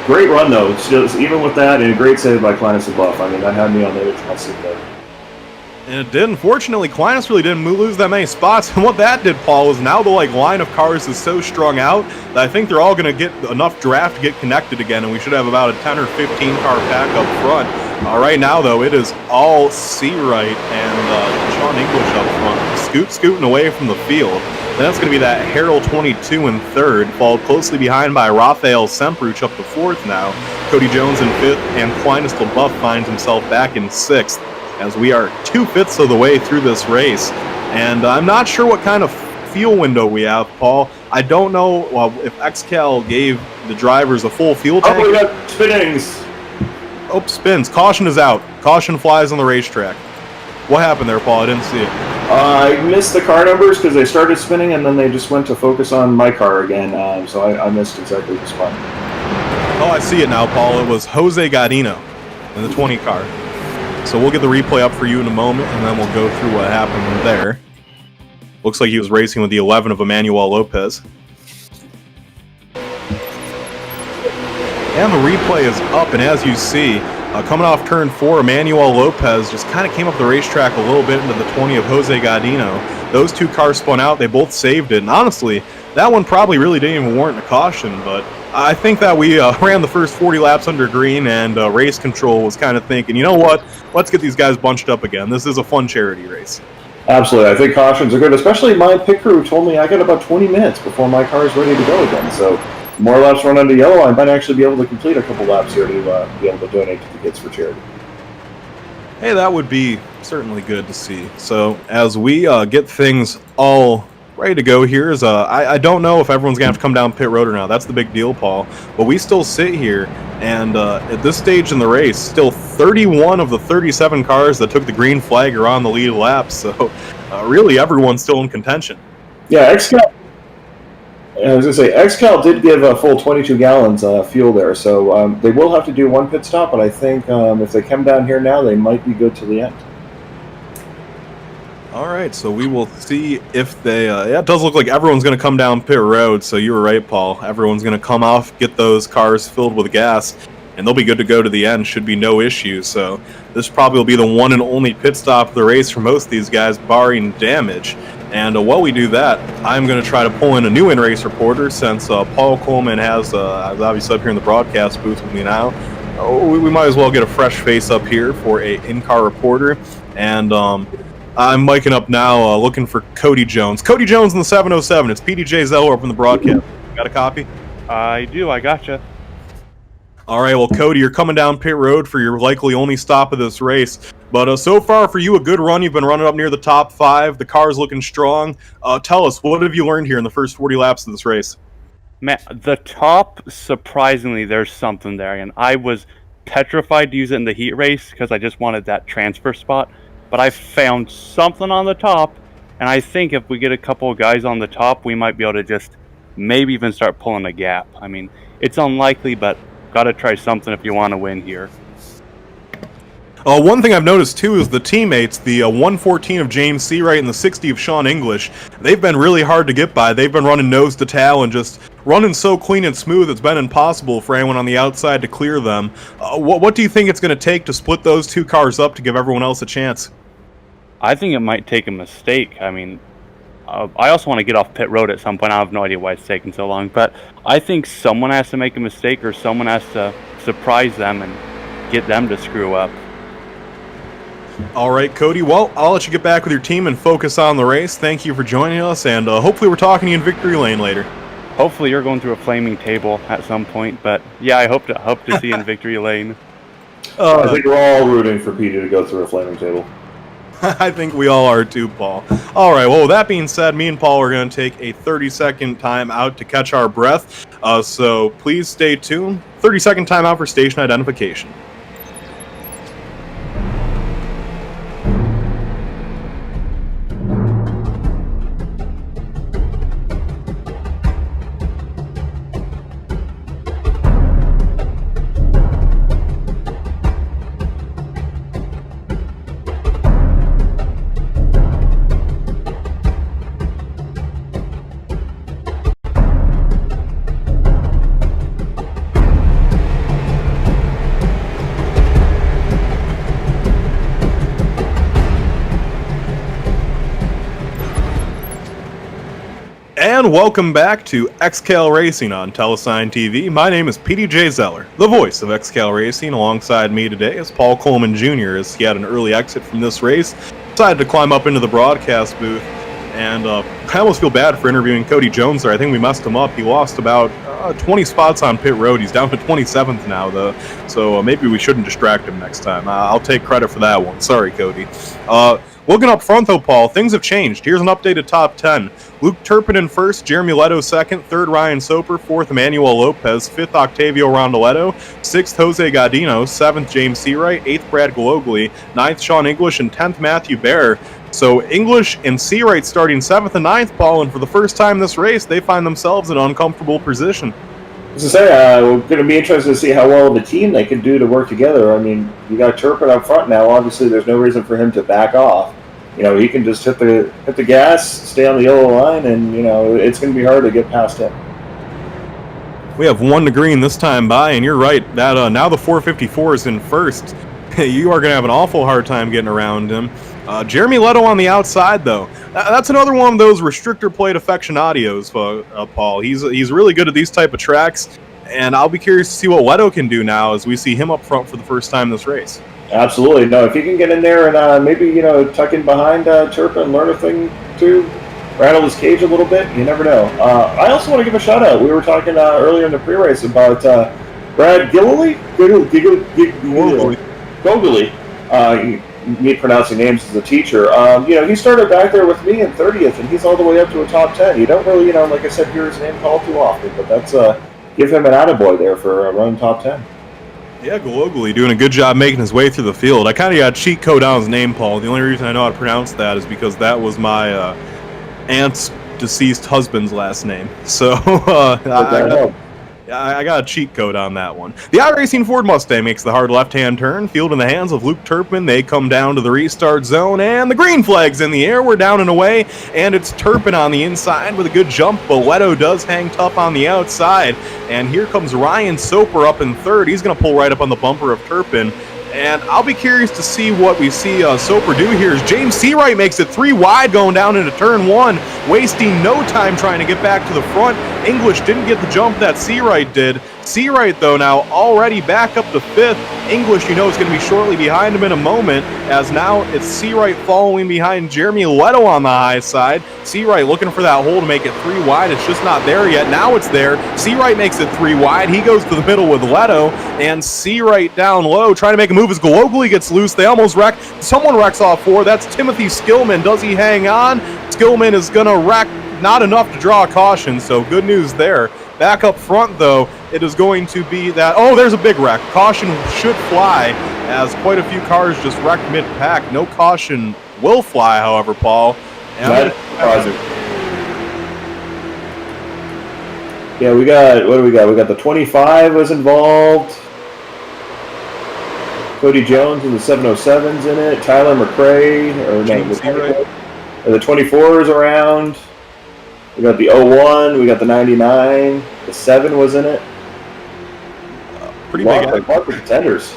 Great run, though. Even with that, and a great save by Clinus LaBeouf. I mean, that had me on the edge of my seat there. And it did. Unfortunately, Clinus really didn't lose that many spots. And what that did, Paul, is now the line of cars is so strung out that I think they're all going to get enough draft to get connected again, and we should have about a 10 or 15 car pack up front. Right now, though, it is all Seawright and Sean English up front, scooting away from the field. Then it's going to be that Harrell 22 in 3rd, followed closely behind by Raphael Semperuch up to 4th now. Cody Jones in 5th, and Clinus LaBeouf finds himself back in 6th, as we are 2/5 of the way through this race. And I'm not sure what kind of fuel window we have, Paul. I don't know if XCAL gave the drivers a full fuel tank. Oh, we got spinnings. Oh, spins. Caution is out. Caution flies on the racetrack. What happened there, Paul? I didn't see it. I missed the car numbers because they started spinning and then they just went to focus on my car again. So I missed exactly the spot. Oh, I see it now, Paul. It was Jose Godino in the 20 car. So we'll get the replay up for you in a moment, and then we'll go through what happened there. Looks like he was racing with the 11 of Emmanuel Lopez. And the replay is up, and as you see, coming off turn 4, Emmanuel Lopez just kind of came up the racetrack a little bit into the 20 of Jose Godino. Those two cars spun out, they both saved it, and honestly, that one probably really didn't even warrant a caution, but I think that we ran the first 40 laps under green, and race control was kind of thinking, you know what, let's get these guys bunched up again. This is a fun charity race. Absolutely. I think cautions are good, especially my pit crew told me I got about 20 minutes before my car is ready to go again, so more laps run under yellow, I might actually be able to complete a couple laps here to be able to donate to the kids for charity. Hey, that would be certainly good to see. So as we get things all ready to go here, is I don't know if everyone's going to have to come down pit road or not. That's the big deal, Paul. But we still sit here, and at this stage in the race, still 31 of the 37 cars that took the green flag are on the lead lap. So really everyone's still in contention. Yeah, XCAL. I was going to say, XCAL did give a full 22 gallons fuel there, so they will have to do one pit stop, but I think if they come down here now, they might be good to the end. All right, so we will see if they... yeah, it does look like everyone's going to come down pit road, so you were right, Paul. Everyone's going to come off, get those cars filled with gas, and they'll be good to go to the end. Should be no issue, so this probably will be the one and only pit stop of the race for most of these guys, barring damage. And while we do that, I'm going to try to pull in a new in-race reporter since Paul Coleman has obviously up here in the broadcast booth with me now. We might as well get a fresh face up here for a in-car reporter. And I'm miking up now looking for Cody Jones. Cody Jones in the 707. It's PDJ Zeller up in the broadcast. Got a copy? I do. I gotcha. All right, well, Cody, you're coming down pit road for your likely only stop of this race. But so far for you, a good run. You've been running up near the top 5. The car's looking strong. Tell us, what have you learned here in the first 40 laps of this race? Man, the top, surprisingly, there's something there. And I was petrified to use it in the heat race because I just wanted that transfer spot. But I found something on the top. And I think if we get a couple of guys on the top, we might be able to just maybe even start pulling a gap. I mean, it's unlikely, but got to try something if you want to win here. One thing I've noticed, too, is the teammates, the 114 of James Seawright and the 60 of Sean English, they've been really hard to get by. They've been running nose to tail and just running so clean and smooth it's been impossible for anyone on the outside to clear them. What do you think it's going to take to split those two cars up to give everyone else a chance? I think it might take a mistake. I mean, I also want to get off pit road at some point. I have no idea why it's taking so long, but I think someone has to make a mistake or someone has to surprise them and get them to screw up. All right, Cody. Well, I'll let you get back with your team and focus on the race. Thank you for joining us, and hopefully we're talking to you in victory lane later. Hopefully you're going through a flaming table at some point, but yeah, I hope to see you in victory lane. I think we're all rooting for Peter to go through a flaming table. I think we all are too, Paul. All right, well, with that being said, me and Paul are going to take a 30-second time out to catch our breath, so please stay tuned. 30-second time out for station identification. And welcome back to XCAL Racing on Telesign TV. My name is PDJ Zeller, the voice of XCAL Racing. Alongside me today is Paul Coleman Jr. as he had an early exit from this race. Decided to climb up into the broadcast booth, and I almost feel bad for interviewing Cody Jones there. I think we messed him up. He lost about 20 spots on pit road. He's down to 27th now, though, so maybe we shouldn't distract him next time. I'll take credit for that one. Sorry, Cody. Looking up front, though, Paul, things have changed. Here's an updated top 10. Luke Turpin in first, Jeremy Leto second, third Ryan Soper, fourth Emmanuel Lopez, fifth Octavio Rondoletto, sixth Jose Gaudino, seventh James Seawright, eighth Brad Glogly, ninth Sean English, and 10th Matthew Bear. So English and Seawright starting 7th and 9th, Paul, and for the first time this race, they find themselves in an uncomfortable position. As I say, we're going to be interested to see how well of a team they can do to work together. I mean, you got Turpin up front now. Obviously, there's no reason for him to back off. You know, he can just hit the gas, stay on the yellow line, and, you know, it's going to be hard to get past him. We have 1 to green this time by, and you're right, that now the 454 is in first. You are going to have an awful hard time getting around him. Jeremy Leto on the outside, though. That's another one of those restrictor plate aficionados, Paul. He's really good at these type of tracks, and I'll be curious to see what Leto can do now as we see him up front for the first time this race. Absolutely. No, if he can get in there and maybe, you know, tuck in behind Turpin, learn a thing too, rattle his cage a little bit, you never know. I also want to give a shout out. We were talking earlier in the pre-race about Brad Gillily? Gogoli. Me pronouncing names as a teacher. You know, he started back there with me in 30th, and he's all the way up to a top 10. You don't really, you know, like I said, hear his name called too often, but that's give him an attaboy there for running top 10. Yeah, Glogly doing a good job making his way through the field. I kind of got cheat code on his name, Paul. The only reason I know how to pronounce that is because that was my aunt's deceased husband's last name. So I got a cheat code on that one. The iRacing Ford Mustang makes the hard left-hand turn. Field in the hands of Luke Turpin. They come down to the restart zone, and the green flag's in the air. We're down and away, and it's Turpin on the inside with a good jump. Boleto does hang tough on the outside, and here comes Ryan Soper up in third. He's going to pull right up on the bumper of Turpin. And I'll be curious to see what we see Soper do here as James Seawright makes it 3 wide going down into turn 1, wasting no time trying to get back to the front. English didn't get the jump that Seawright did. Seawright, though, now already back up to 5th. English, you know, is going to be shortly behind him in a moment, as now it's Seawright following behind Jeremy Leto on the high side. Seawright looking for that hole to make it 3 wide. It's just not there yet. Now it's there. Seawright makes it 3 wide. He goes to the middle with Leto, and Seawright down low trying to make a move as Glogly gets loose. They almost wreck. Someone wrecks off 4. That's Timothy Skillman. Does he hang on? Skillman is going to wreck. Not enough to draw a caution, so good news there. Back up front, though, it is going to be that... Oh, there's a big wreck. Caution should fly, as quite a few cars just wrecked mid-pack. No caution will fly, however, Paul. Yeah, we got... What do we got? We got the 25 was involved. Cody Jones and the 707's in it. Tyler McRae, or the 24 is around. We got the 01, we got the 99, the 7 was in it. Pretty big. A lot of contenders.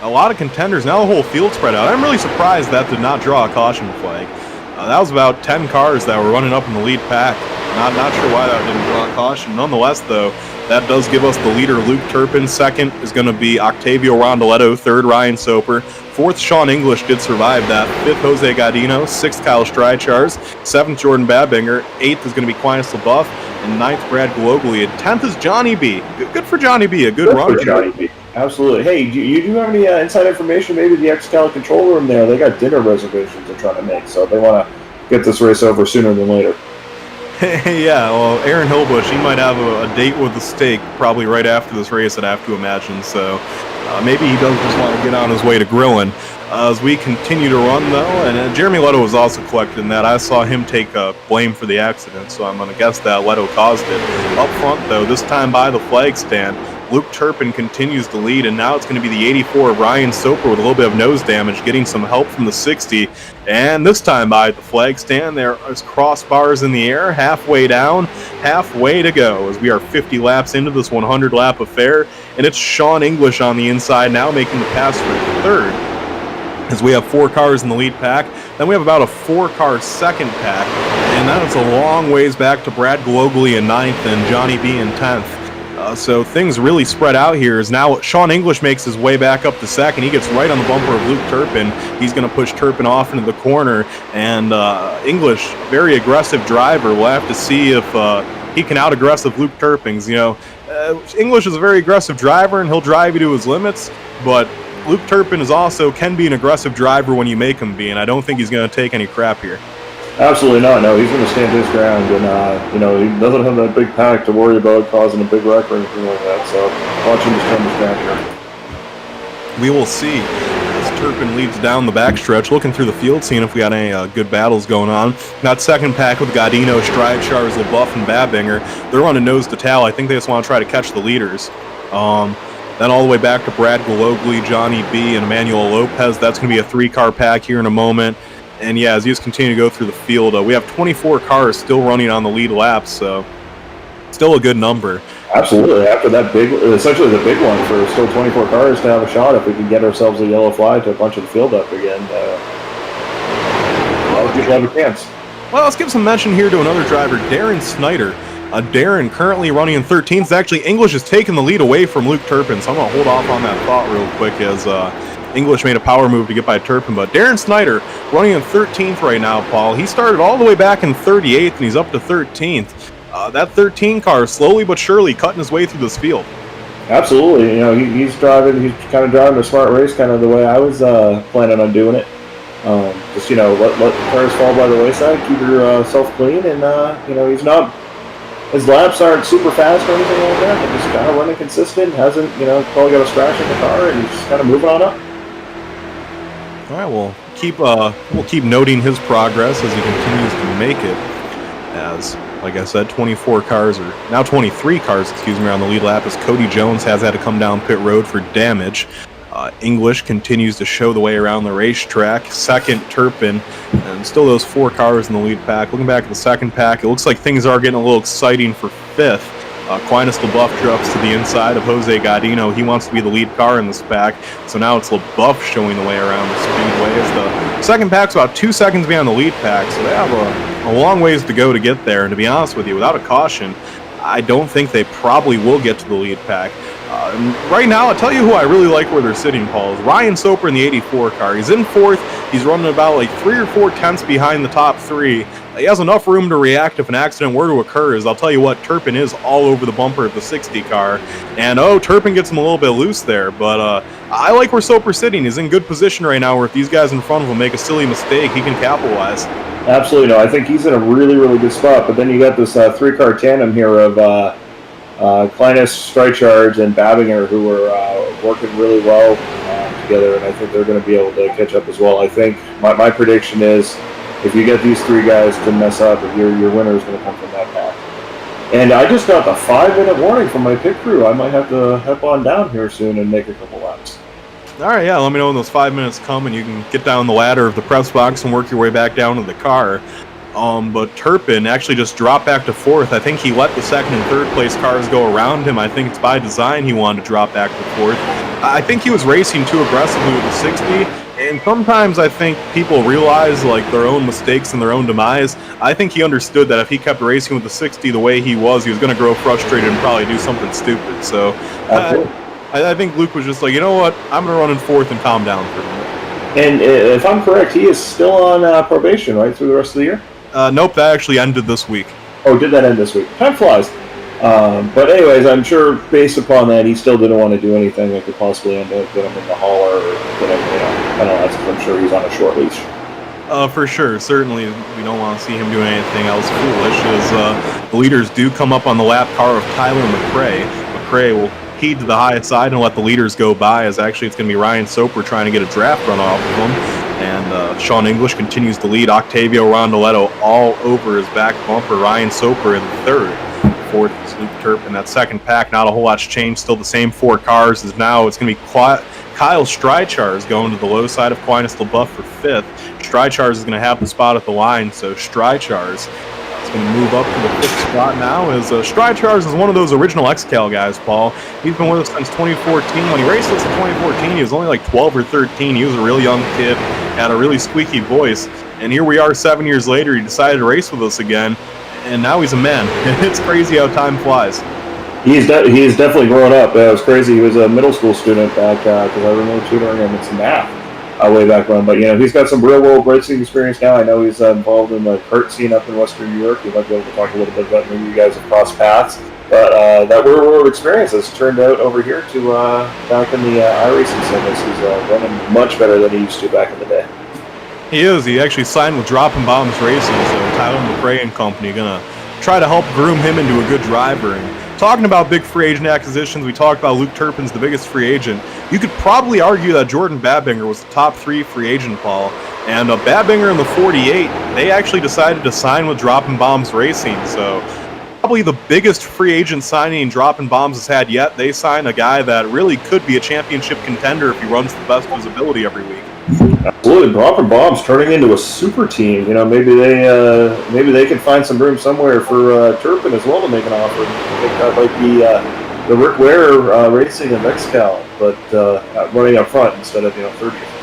A lot of contenders. Now the whole field spread out. I'm really surprised that did not draw a caution flag. That was about 10 cars that were running up in the lead pack. Not sure why that didn't draw a caution. Nonetheless, though, that does give us the leader, Luke Turpin. Second is going to be Octavio Rondoletto. Third, Ryan Soper. Fourth, Sean English did survive that. Fifth, Jose Gaudino. Sixth, Kyle Streichars. Seventh, Jordan Babinger. Eighth is going to be Quinas LaBeouf. And ninth, Brad Glogly. And 10th is Johnny B. Good for Johnny B. A good run. For Johnny B. Absolutely. Hey, do you have any inside information? Maybe the XCAL control room there, they got dinner reservations they're trying to make, so they want to get this race over sooner than later. Yeah, well, Aaron Hillbush, he might have a date with the steak probably right after this race, I'd have to imagine. So maybe he does just want to get on his way to grilling. As we continue to run, though, and Jeremy Leto was also collected in that. I saw him take blame for the accident, so I'm going to guess that Leto caused it. Up front, though, this time by the flag stand, Luke Turpin continues to lead, and now it's going to be the 84 of Ryan Soper with a little bit of nose damage, getting some help from the 60. And this time by the flag stand, there is crossbars in the air, halfway down, halfway to go, as we are 50 laps into this 100-lap affair, and it's Sean English on the inside now making the pass for third, as we have 4 cars in the lead pack. Then we have about a 4-car second pack, and then it's a long ways back to Brad Glogly in 9th and Johnny B in 10th. So things really spread out here as now Sean English makes his way back up to second. He gets right on the bumper of Luke Turpin. He's going to push Turpin off into the corner, and English, very aggressive driver. We'll have to see if he can out-aggressive Luke Turpin. You know, English is a very aggressive driver, and he'll drive you to his limits, but Luke Turpin can be an aggressive driver when you make him be, and I don't think he's going to take any crap here. Absolutely not. No, he's going to stand his ground, and he doesn't have that big pack to worry about causing a big wreck or anything like that. So watch him stand his ground here. We will see as Turpin leads down the backstretch, looking through the field, seeing if we got any good battles going on. That second pack with Godino, Stride, Charles, LaBeouf, and Babinger, they're running nose to tail. I think they just want to try to catch the leaders. Then all the way back to Brad Gologly, Johnny B, and Emmanuel Lopez. That's going to be a 3-car pack here in a moment. And yeah, as you just continue to go through the field, we have 24 cars still running on the lead laps, so still a good number. Absolutely. After that essentially the big one for still 24 cars to have a shot, if we can get ourselves a yellow flag to bunch of the field up again, people have a chance. Well, let's give some mention here to another driver, Darren Snyder. Darren currently running in 13th. Actually, English has taken the lead away from Luke Turpin, so I'm going to hold off on that thought real quick as English made a power move to get by Turpin. But Darren Snyder running in 13th right now, Paul. He started all the way back in 38th, and he's up to 13th. That 13 car is slowly but surely cutting his way through this field. Absolutely. He's kind of driving a smart race, kind of the way I was planning on doing it. Just, let cars fall by the wayside, keep yourself clean, and, he's not, his laps aren't super fast or anything like that. He's just kind of running consistent, hasn't, probably got a scratch in the car, and he's just kind of moving on up. All right, we'll keep noting his progress as he continues to make it. As, like I said, 23 cars on the lead lap, as Cody Jones has had to come down pit road for damage. English continues to show the way around the racetrack. Second, Turpin, and still those 4 cars in the lead pack. Looking back at the second pack, it looks like things are getting a little exciting for fifth. Aquinas LaBeouf drops to the inside of Jose Godino. He wants to be the lead car in this pack, so now it's LaBeouf showing the way around the speedway. As the second pack's about 2 seconds behind the lead pack, so they have a long ways to go to get there. And to be honest with you, without a caution, I don't think they probably will get to the lead pack. Right now, I'll tell you who I really like where they're sitting, Paul, is Ryan Soper in the 84 car. He's in 4th. He's running about like 3 or 4 tenths behind the top 3. He has enough room to react if an accident were to occur, as I'll tell you what, Turpin is all over the bumper of the 60 car. And, Turpin gets him a little bit loose there, but I like where Soper's sitting. He's in good position right now, where if these guys in front of him make a silly mistake, he can capitalize. Absolutely. No, I think he's in a really, really good spot. But then you got this 3-car tandem here of Kleinis, Strichards, and Babinger, who are working really well together, and I think they're going to be able to catch up as well. I think my prediction is if you get these 3 guys to mess up, your winner is going to come from that pack. And I just got the 5-minute warning from my pit crew. I might have to head on down here soon and make a couple laps. All right, yeah, let me know when those 5 minutes come and you can get down the ladder of the press box and work your way back down to the car. But Turpin actually just dropped back to 4th. I think he let the 2nd and 3rd place cars go around him. I think it's by design he wanted to drop back to 4th. I think he was racing too aggressively with the 60, and sometimes I think people realize like their own mistakes and their own demise. I think he understood that if he kept racing with the 60 the way he was going to grow frustrated and probably do something stupid. So I think Luke was just like, you know what, I'm going to run in 4th and calm down for a minute. And if I'm correct, he is still on probation, right, through the rest of the year? Nope, that actually ended this week. Oh, did that end this week? Time flies. But anyways, I'm sure based upon that, he still didn't want to do anything that could possibly end up getting him in the hauler or get him, penalized, because I'm sure he's on a short leash. For sure. Certainly, we don't want to see him doing anything else foolish, as the leaders do come up on the lap car of Tyler McRae. McRae will heed to the high side and let the leaders go by, as actually it's going to be Ryan Soper trying to get a draft run off of him. And Sean English continues to lead. Octavio Rondoletto all over his back bumper. Ryan Soper in 3rd. 4th is Luke Turpin. That second pack, not a whole lot's changed. Still the same 4 cars. As now it's going to be Kyle Strychars going to the low side of Aquinas LaBeouf for 5th. Strychars is going to have the spot at the line, so Strychars is going to move up to the 5th spot now, as Strychars is one of those original XCAL guys, Paul. He's been with us since 2014. When he raced us in 2014, he was only like 12 or 13. He was a real young kid, had a really squeaky voice, and here we are 7 years later. He decided to race with us again, and now he's a man. It's crazy how time flies. He's definitely grown up. It was crazy. He was a middle school student back, because I remember tutoring him in some math way back when. But, he's got some real-world racing experience now. I know he's involved in the kart scene up in Western New York. He might be able to talk a little bit about maybe you guys have crossed paths. But that real-world experience has turned out over here to back in the iRacing semis. He's running much better than he used to back in the day. He is. He actually signed with Dropping Bombs Racing, so Tyler McRae and company gonna try to help groom him into a good driver. And talking about big free agent acquisitions, we talked about Luke Turpin's the biggest free agent. You could probably argue that Jordan Babinger was the top 3 free agent, Paul. And Babinger in the 48, they actually decided to sign with Dropping Bombs Racing, so probably the biggest free agent signing Dropping Bombs has had yet. They signed a guy that really could be a championship contender if he runs the best visibility every week. Absolutely, Dropping Bombs turning into a super team. You know, maybe they can find some room somewhere for Turpin as well to make an offer. I think that might be the Rick Ware Racing of XCAL, but running up front instead of 30th.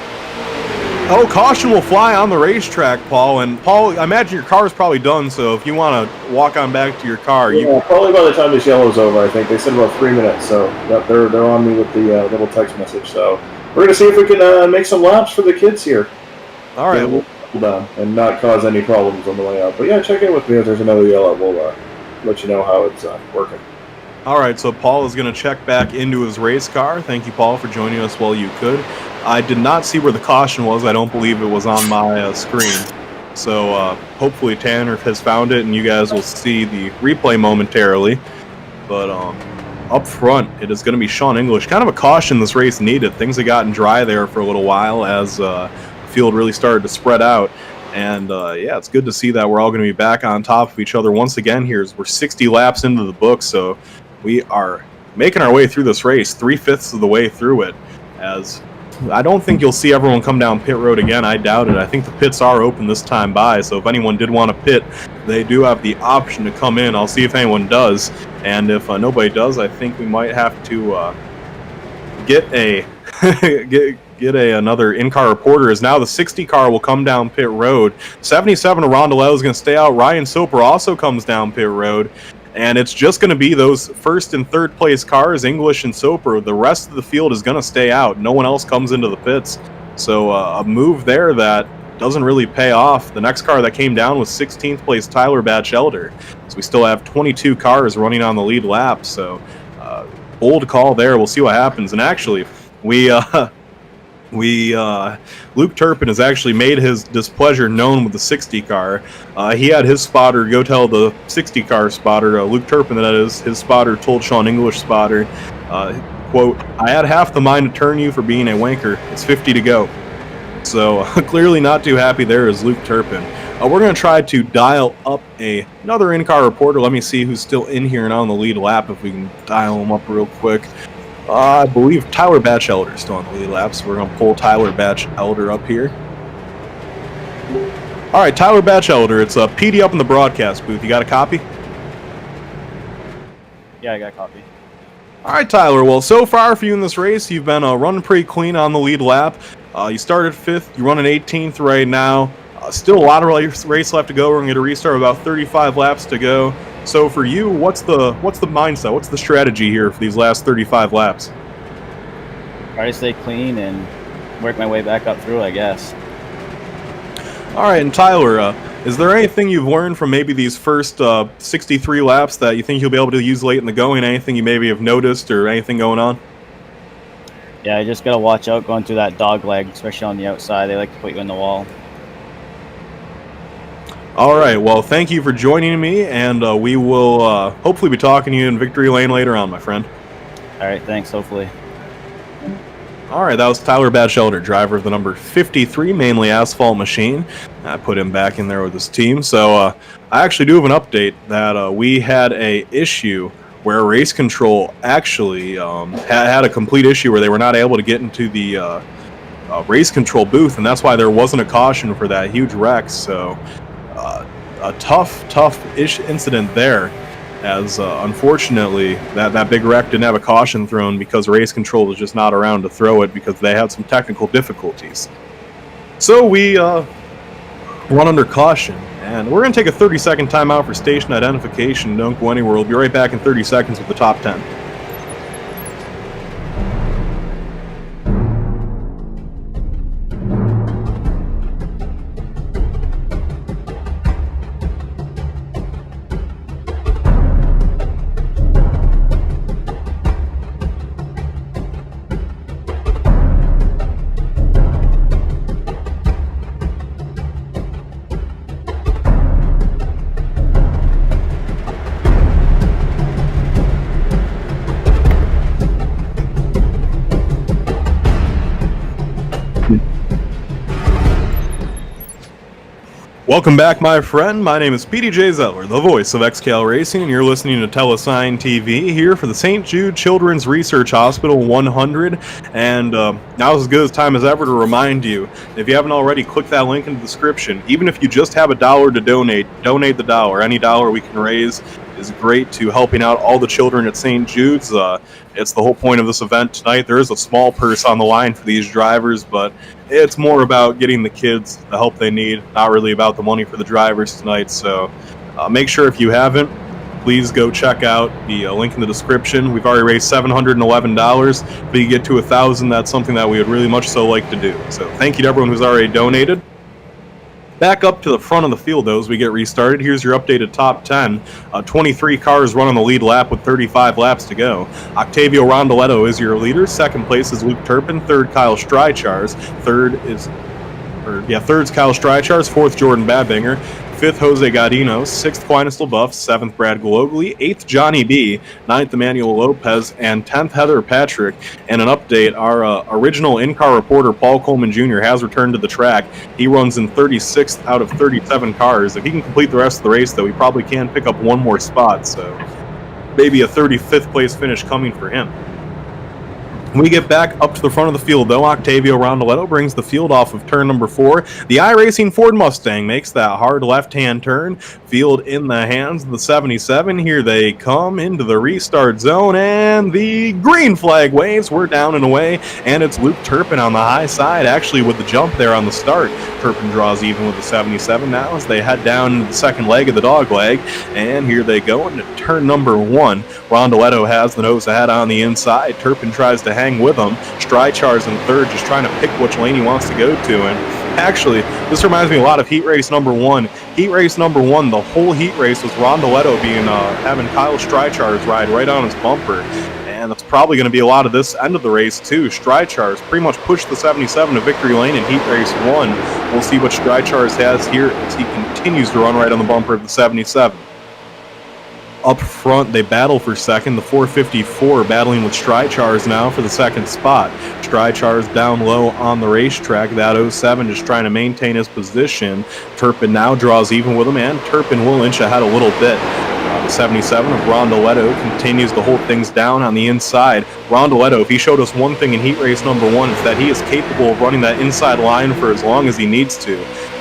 Oh, caution will fly on the racetrack, Paul. And Paul, I imagine your car is probably done, so if you want to walk on back to your car, probably by the time this yellow's over. I think they said about 3 minutes, so they're on me with the little text message. So we're gonna see if we can make some laps for the kids here. All right, and not cause any problems on the way out. But yeah, check in with me if there's another yellow. We'll let you know how it's working. All right, so Paul is going to check back into his race car. Thank you, Paul, for joining us while you could. I did not see where the caution was. I don't believe it was on my screen. So hopefully Tanner has found it, and you guys will see the replay momentarily. But up front, it is going to be Sean English. Kind of a caution this race needed. Things had gotten dry there for a little while as the field really started to spread out. And yeah, it's good to see that we're all going to be back on top of each other once again here. We're 60 laps into the book, so we are making our way through this race, 3/5 of the way through it, as I don't think you'll see everyone come down pit road again. I doubt it. I think the pits are open this time by, so if anyone did want to pit, they do have the option to come in. I'll see if anyone does, and if nobody does, I think we might have to get a another in-car reporter, as now the 60 car will come down pit road. 77 of Rondello is going to stay out. Ryan Soper also comes down pit road. And it's just going to be those first and third place cars, English and Soper. The rest of the field is going to stay out. No one else comes into the pits. So a move there that doesn't really pay off. The next car that came down was 16th place Tyler Batchelder. So we still have 22 cars running on the lead lap. So bold call there. We'll see what happens. And actually, Luke Turpin has actually made his displeasure known with the 60 car. He had his spotter go tell the 60 car spotter, Luke Turpin, that is, his spotter told Sean English spotter, quote, "I had half the mind to turn you for being a wanker. It's 50 to go." So clearly not too happy there is Luke Turpin. We're going to try to dial up another in-car reporter. Let me see who's still in here and on the lead lap, if we can dial him up real quick. I believe Tyler Batchelder is still on the lead lap, so we're going to pull Tyler Batchelder up here. All right, Tyler Batchelder, it's PD up in the broadcast booth. You got a copy? Yeah, I got a copy. All right, Tyler. Well, so far for you in this race, you've been running pretty clean on the lead lap. You started 5th. You're running 18th right now. Still a lot of race left to go. We're going to get a restart, about 35 laps to go. So for you, what's the mindset? What's the strategy here for these last 35 laps? Try to stay clean and work my way back up through, I guess. All right, and Tyler, is there anything you've learned from maybe these first 63 laps that you think you'll be able to use late in the going? Anything you maybe have noticed or anything going on? Yeah, you just got to watch out going through that dog leg, especially on the outside. They like to put you in the wall. All right, well, thank you for joining me, and we will hopefully be talking to you in Victory Lane later on, my friend. All right, thanks, hopefully. All right, that was Tyler Batchelder, driver of the number 53, mainly asphalt machine. I put him back in there with his team. So I actually do have an update that we had a issue where race control actually had a complete issue where they were not able to get into the race control booth, and that's why there wasn't a caution for that huge wreck. So a tough-ish incident there, as unfortunately that big wreck didn't have a caution thrown because race control was just not around to throw it because they had some technical difficulties. So we run under caution, and we're going to take a 30-second timeout for station identification. Don't go anywhere. We'll be right back in 30 seconds with the top 10. Welcome back, my friend. My name is PDJ Zeller, the voice of XCAL Racing, and you're listening to Tella TV here for the St. Jude Children's Research Hospital 100. And now's as good a time as ever to remind you, if you haven't already, click that link in the description. Even if you just have $1 to donate the dollar. Any dollar we can raise is great to helping out all the children at St. Jude's. It's the whole point of this event tonight. There is a small purse on the line for these drivers, but it's more about getting the kids the help they need, not really about the money for the drivers tonight. So make sure, if you haven't, please go check out the link in the description. We've already raised $711. If you get to 1,000, that's something that we would really much so like to do. So thank you to everyone who's already donated. Back up to the front of the field, though, as we get restarted. Here's your updated top 10. 23 cars run on the lead lap with 35 laps to go. Octavio Rondoletto is your leader. Second place is Luke Turpin. Third, Kyle Streichars. Third's Kyle Streichars. Fourth, Jordan Babinger. Fifth, Jose Godino. Sixth, Aquinas LaBeouf. Seventh, Brad Glogly. Eighth, Johnny B. Ninth, Emmanuel Lopez. And 10th, Heather Patrick. And an update, our original in-car reporter, Paul Coleman Jr., has returned to the track. He runs in 36th out of 37 cars. If he can complete the rest of the race, though, he probably can pick up one more spot. So maybe a 35th place finish coming for him. When we get back up to the front of the field, though, Octavio Rondoletto brings the field off of turn number 4. The iRacing Ford Mustang makes that hard left-hand turn. Field in the hands of the 77. Here they come into the restart zone, and the green flag waves. We're down and away, and it's Luke Turpin on the high side, actually, with the jump there on the start. Turpin draws even with the 77 now as they head down into the second leg of the dog leg, and here they go into turn number 1. Rondoletto has the nose ahead on the inside. Turpin tries to hang with him. Streichars in third, just trying to pick which lane he wants to go to. And actually, this reminds me a lot of heat race number 1. Heat race number 1, the whole heat race was Rondoletto having Kyle Streichars ride right on his bumper. And that's probably going to be a lot of this end of the race, too. Streichars pretty much pushed the 77 to victory lane in heat race 1. We'll see what Streichars has here as he continues to run right on the bumper of the 77. Up front, they battle for second. The 454 battling with Streichars now for the second spot. Streichars down low on the racetrack. That 07 just trying to maintain his position. Turpin now draws even with him, and Turpin will inch ahead a little bit. The 77 of Rondoletto continues to hold things down on the inside. Rondoletto, if he showed us one thing in heat race number 1, it's that he is capable of running that inside line for as long as he needs to.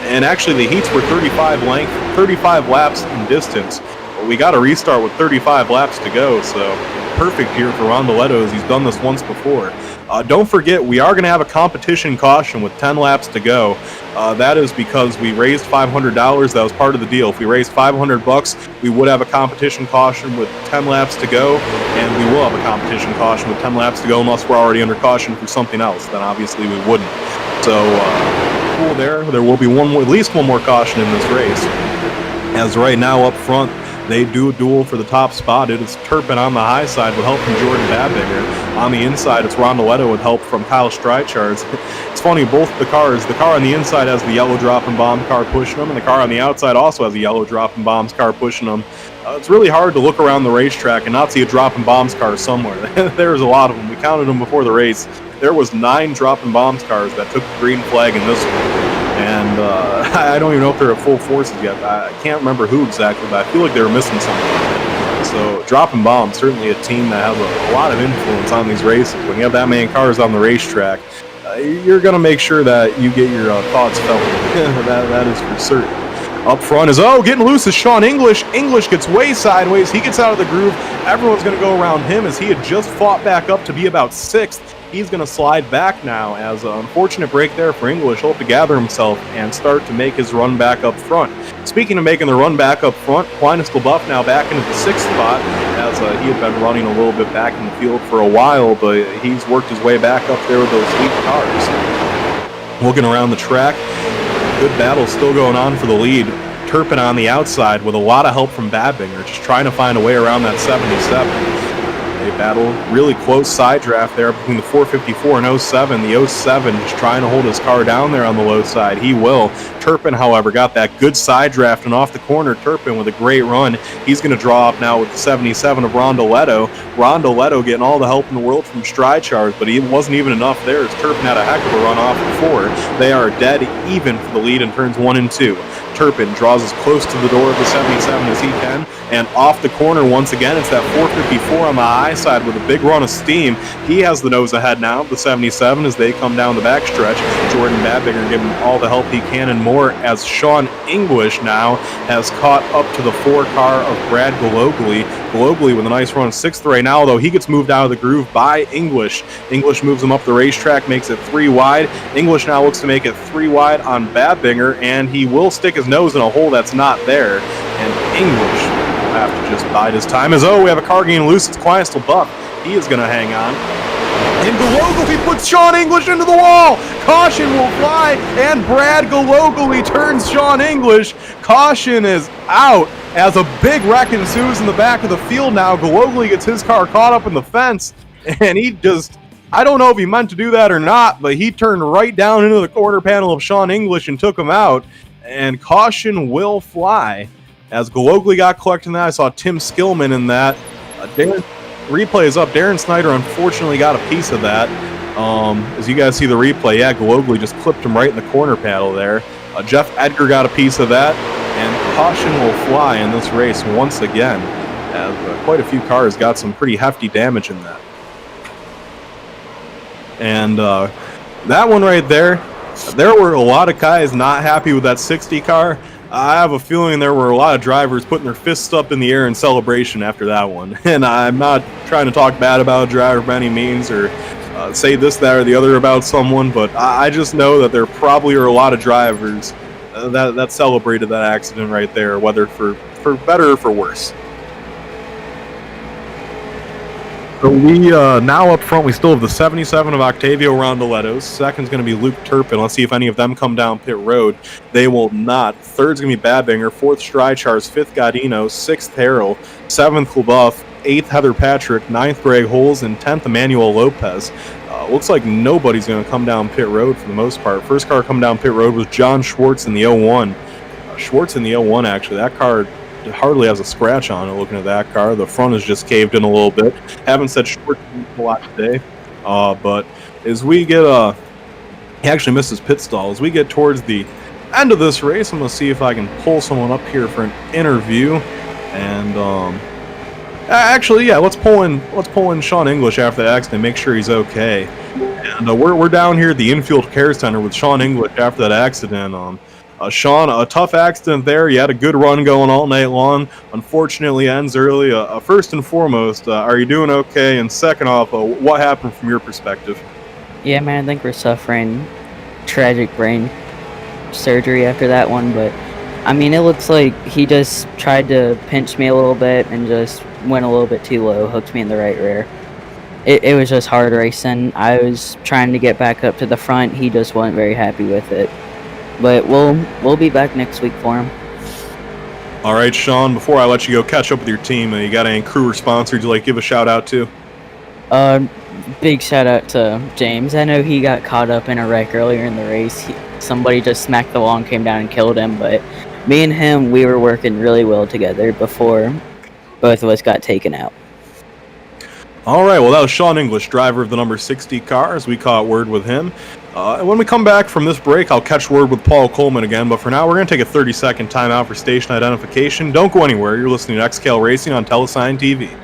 And actually, the heats were 35 laps in distance. We got a restart with 35 laps to go, so perfect here for Rondoletto as he's done this once before. Don't forget, we are going to have a competition caution with 10 laps to go. That is because we raised $500. That was part of the deal. If we raised $500, we would have a competition caution with 10 laps to go, and we will have a competition caution with 10 laps to go unless we're already under caution for something else. Then obviously we wouldn't. So cool there. There will be at least one more caution in this race. As right now up front, they do a duel for the top spot. It is Turpin on the high side with help from Jordan Babinger. On the inside, it's Rondoletto with help from Kyle Streichars. It's funny, both the car on the inside has the yellow drop and bomb car pushing them, and the car on the outside also has a yellow drop and bombs car pushing them. It's really hard to look around the racetrack and not see a drop and bombs car somewhere. There's a lot of them. We counted them before the race. There was 9 drop and bombs cars that took the green flag in this one. And I don't even know if they're at full forces yet. I can't remember who exactly, but I feel like they were missing something. So dropping bombs, certainly a team that has a lot of influence on these races. When you have that many cars on the racetrack, you're going to make sure that you get your thoughts felt. that is for certain. Up front is, getting loose is Sean English. English gets way sideways. He gets out of the groove. Everyone's going to go around him as he had just fought back up to be about 6th. He's going to slide back now as an unfortunate break there for English. He'll have to gather himself and start to make his run back up front. Speaking of making the run back up front, Aquinas LaBeouf now back into the 6th spot as he had been running a little bit back in the field for a while, but he's worked his way back up there with those 8 cars. Looking around the track, good battle still going on for the lead. Turpin on the outside with a lot of help from Babinger, just trying to find a way around that 77. They battle really close side draft there between the 454 and 07. The 07 just trying to hold his car down there on the low side. He will. Turpin, however, got that good side draft, and off the corner, Turpin with a great run. He's going to draw up now with the 77 of Rondoletto. Rondoletto getting all the help in the world from stride charge, but it wasn't even enough there as Turpin had a heck of a run off the 4. They are dead even for the lead in turns 1 and 2. Turpin draws as close to the door of the 77 as he can, and off the corner once again, it's that 454 on the high side with a big run of steam. He has the nose ahead now of the 77 as they come down the backstretch. Jordan Badbinger giving him all the help he can and more as Sean English now has caught up to the 4 car of Brad Gologly. Gologly with a nice run 6th right now, though he gets moved out of the groove by English. English moves him up the racetrack, makes it 3 wide. English now looks to make it 3 wide on Badbinger, and he will stick his nose in a hole that's not there. And English will have to just bide his time as, we have a car getting loose. It's Quiet Still Buff. He is going to hang on. And Gologly puts Sean English into the wall. Caution will fly, and Brad Gologly turns Sean English. Caution is out as a big wreck ensues in the back of the field now. Gologly gets his car caught up in the fence, and he just, I don't know if he meant to do that or not, but he turned right down into the quarter panel of Sean English and took him out. And caution will fly as Gologly got collected in that. I saw Tim Skillman in that. Darren, replay is up. Darren Snyder unfortunately got a piece of that. As you guys see the replay, Gologly just clipped him right in the corner panel there. Jeff Edgar got a piece of that, and caution will fly in this race once again, as quite a few cars got some pretty hefty damage in that. And that one right there, there were a lot of guys not happy with that 60 car. I have a feeling there were a lot of drivers putting their fists up in the air in celebration after that one. And I'm not trying to talk bad about a driver by any means or say this, that, or the other about someone, but I just know that there probably are a lot of drivers that celebrated that accident right there, whether for better or for worse. So we now up front, we still have the 77 of Octavio Rondoletto. Second's going to be Luke Turpin. Let's see if any of them come down pit road. They will not. Third's going to be Badbinger. 4th, Strychars. 5th, Godino. 6th, Harrell. 7th, LaBeouf. 8th, Heather Patrick. 9th, Greg Holes. And 10th, Emmanuel Lopez. Looks like nobody's going to come down pit road for the most part. First car come down pit road was John Schwartz in the 01. Schwartz in the 01, actually. That car hardly has a scratch on it looking at that car. The front is just caved in a little bit. Haven't said Schwartz a lot today. But as we get he actually missed his pit stall. As we get towards the end of this race, I'm going to see if I can pull someone up here for an interview. And actually, yeah, let's pull in Sean English after the accident, make sure he's okay. And we're down here at the infield care center with Sean English after that accident. Sean, a tough accident there. You had a good run going all night long. Unfortunately, ends early. First and foremost, are you doing okay? And second off, what happened from your perspective? Yeah, man, I think we're suffering tragic brain surgery after that one. But, I mean, it looks like he just tried to pinch me a little bit and just went a little bit too low, hooked me in the right rear. It was just hard racing. I was trying to get back up to the front. He just wasn't very happy with it. But we'll be back next week for him. All right, Sean, before I let you go catch up with your team, you got any crew or sponsors you'd like to give a shout out to? Big shout out to James. I know he got caught up in a wreck earlier in the race. Somebody just smacked the wall and came down and killed him, but me and him, we were working really well together before both of us got taken out. All right, well, that was Sean English, driver of the number 60 car, as we caught word with him. And when we come back from this break, I'll catch word with Paul Coleman again, but for now, we're going to take a 30-second timeout for station identification. Don't go anywhere. You're listening to XCAL Racing on Telesign TV.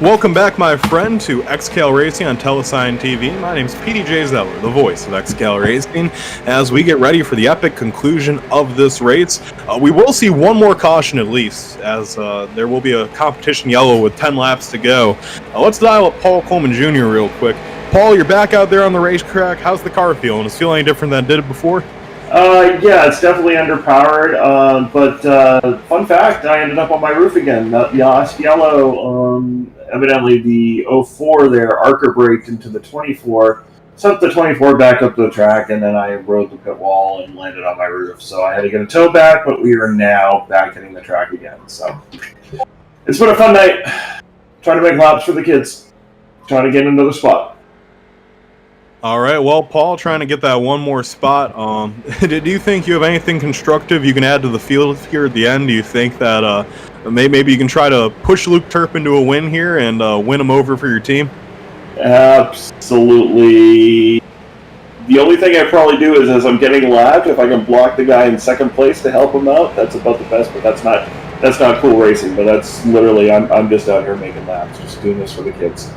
Welcome back, my friend, to XCAL Racing on Tella TV. My name's PDJ Zeller, the voice of XCAL Racing, as we get ready for the epic conclusion of this race. We will see one more caution at least, as there will be a competition yellow with 10 laps to go. Let's dial up Paul Coleman Jr. real quick. Paul, you're back out there on the racetrack. How's the car feeling? Does it feel any different than it did before? Yeah, it's definitely underpowered, but fun fact, I ended up on my roof again. The yellow, evidently the 04 there, Archer braked into the 24, sent the 24 back up to the track, and then I rode the pit wall and landed on my roof. So I had to get a tow back, but we are now back hitting the track again. So it's been a fun night. Trying to make laps for the kids. Trying to get another spot. All right, well, Paul, trying to get that one more spot. Do you think you have anything constructive you can add to the field here at the end? Do you think that maybe you can try to push Luke Turpin to a win here and win him over for your team? Absolutely. The only thing I probably do is, as I'm getting lapped, if I can block the guy in second place to help him out, that's about the best. But that's not cool racing. But that's literally, I'm just out here making laps, just doing this for the kids.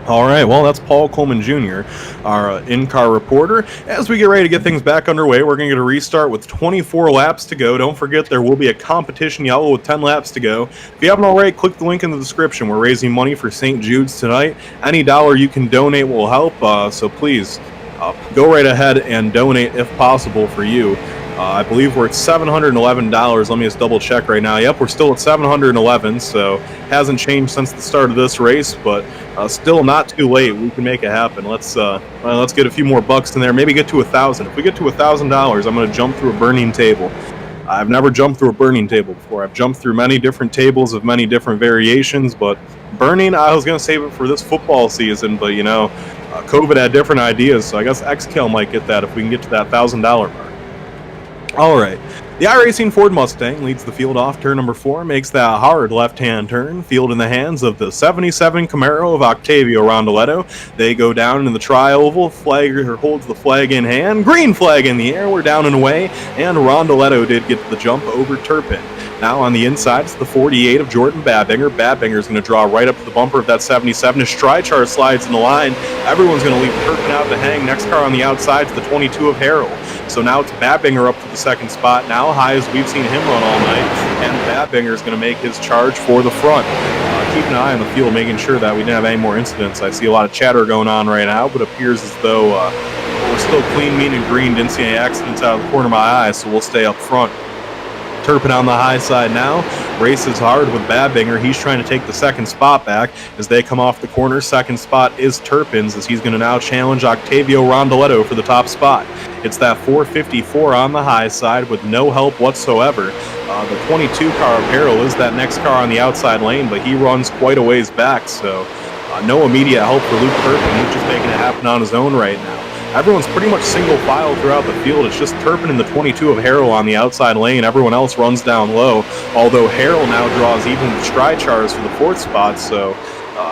All right, well, that's Paul Coleman Jr., our in-car reporter. As we get ready to get things back underway, we're going to get a restart with 24 laps to go. Don't forget, there will be a competition yellow with 10 laps to go. If you haven't already, click the link in the description. We're raising money for St. Jude's tonight. Any dollar you can donate will help, so please go right ahead and donate if possible for you. I believe we're at $711. Let me just double check right now. Yep, we're still at $711, so hasn't changed since the start of this race, but still not too late. We can make it happen. Let's get a few more bucks in there. Maybe get to $1,000. If we get to $1,000, I'm going to jump through a burning table. I've never jumped through a burning table before. I've jumped through many different tables of many different variations, but burning, I was going to save it for this football season, but COVID had different ideas, so I guess XCAL might get that if we can get to that $1,000 mark. All right. The iRacing Ford Mustang leads the field off turn number 4, makes that hard left-hand turn. Field in the hands of the 77 Camaro of Octavio Rondoletto. They go down in the tri-oval. Flagger holds the flag in hand. Green flag in the air. We're down and away. And Rondoletto did get the jump over Turpin. Now on the inside, it's the 48 of Jordan Babinger. Babinger's going to draw right up to the bumper of that 77. His Strichar slides in the line. Everyone's going to leave Turpin out to hang. Next car on the outside is the 22 of Harrell. So now it's Babinger up to the second spot. Now high as we've seen him run all night. And Babinger's going to make his charge for the front. Keep an eye on the field, making sure that we didn't have any more incidents. I see a lot of chatter going on right now, but it appears as though we're still clean, mean, and green. Didn't see any accidents out of the corner of my eye, so we'll stay up front. Turpin on the high side now, races hard with Babinger. He's trying to take the second spot back as they come off the corner. Second spot is Turpin's, as he's going to now challenge Octavio Rondoletto for the top spot. It's that 454 on the high side with no help whatsoever. The 22 car of Harrell is that next car on the outside lane, but he runs quite a ways back, so no immediate help for Luke Turpin. He's just making it happen on his own right now. Everyone's pretty much single file throughout the field. It's just Turpin and the 22 of Harrell on the outside lane. Everyone else runs down low, although Harrell now draws even with Strichars for the fourth spot, so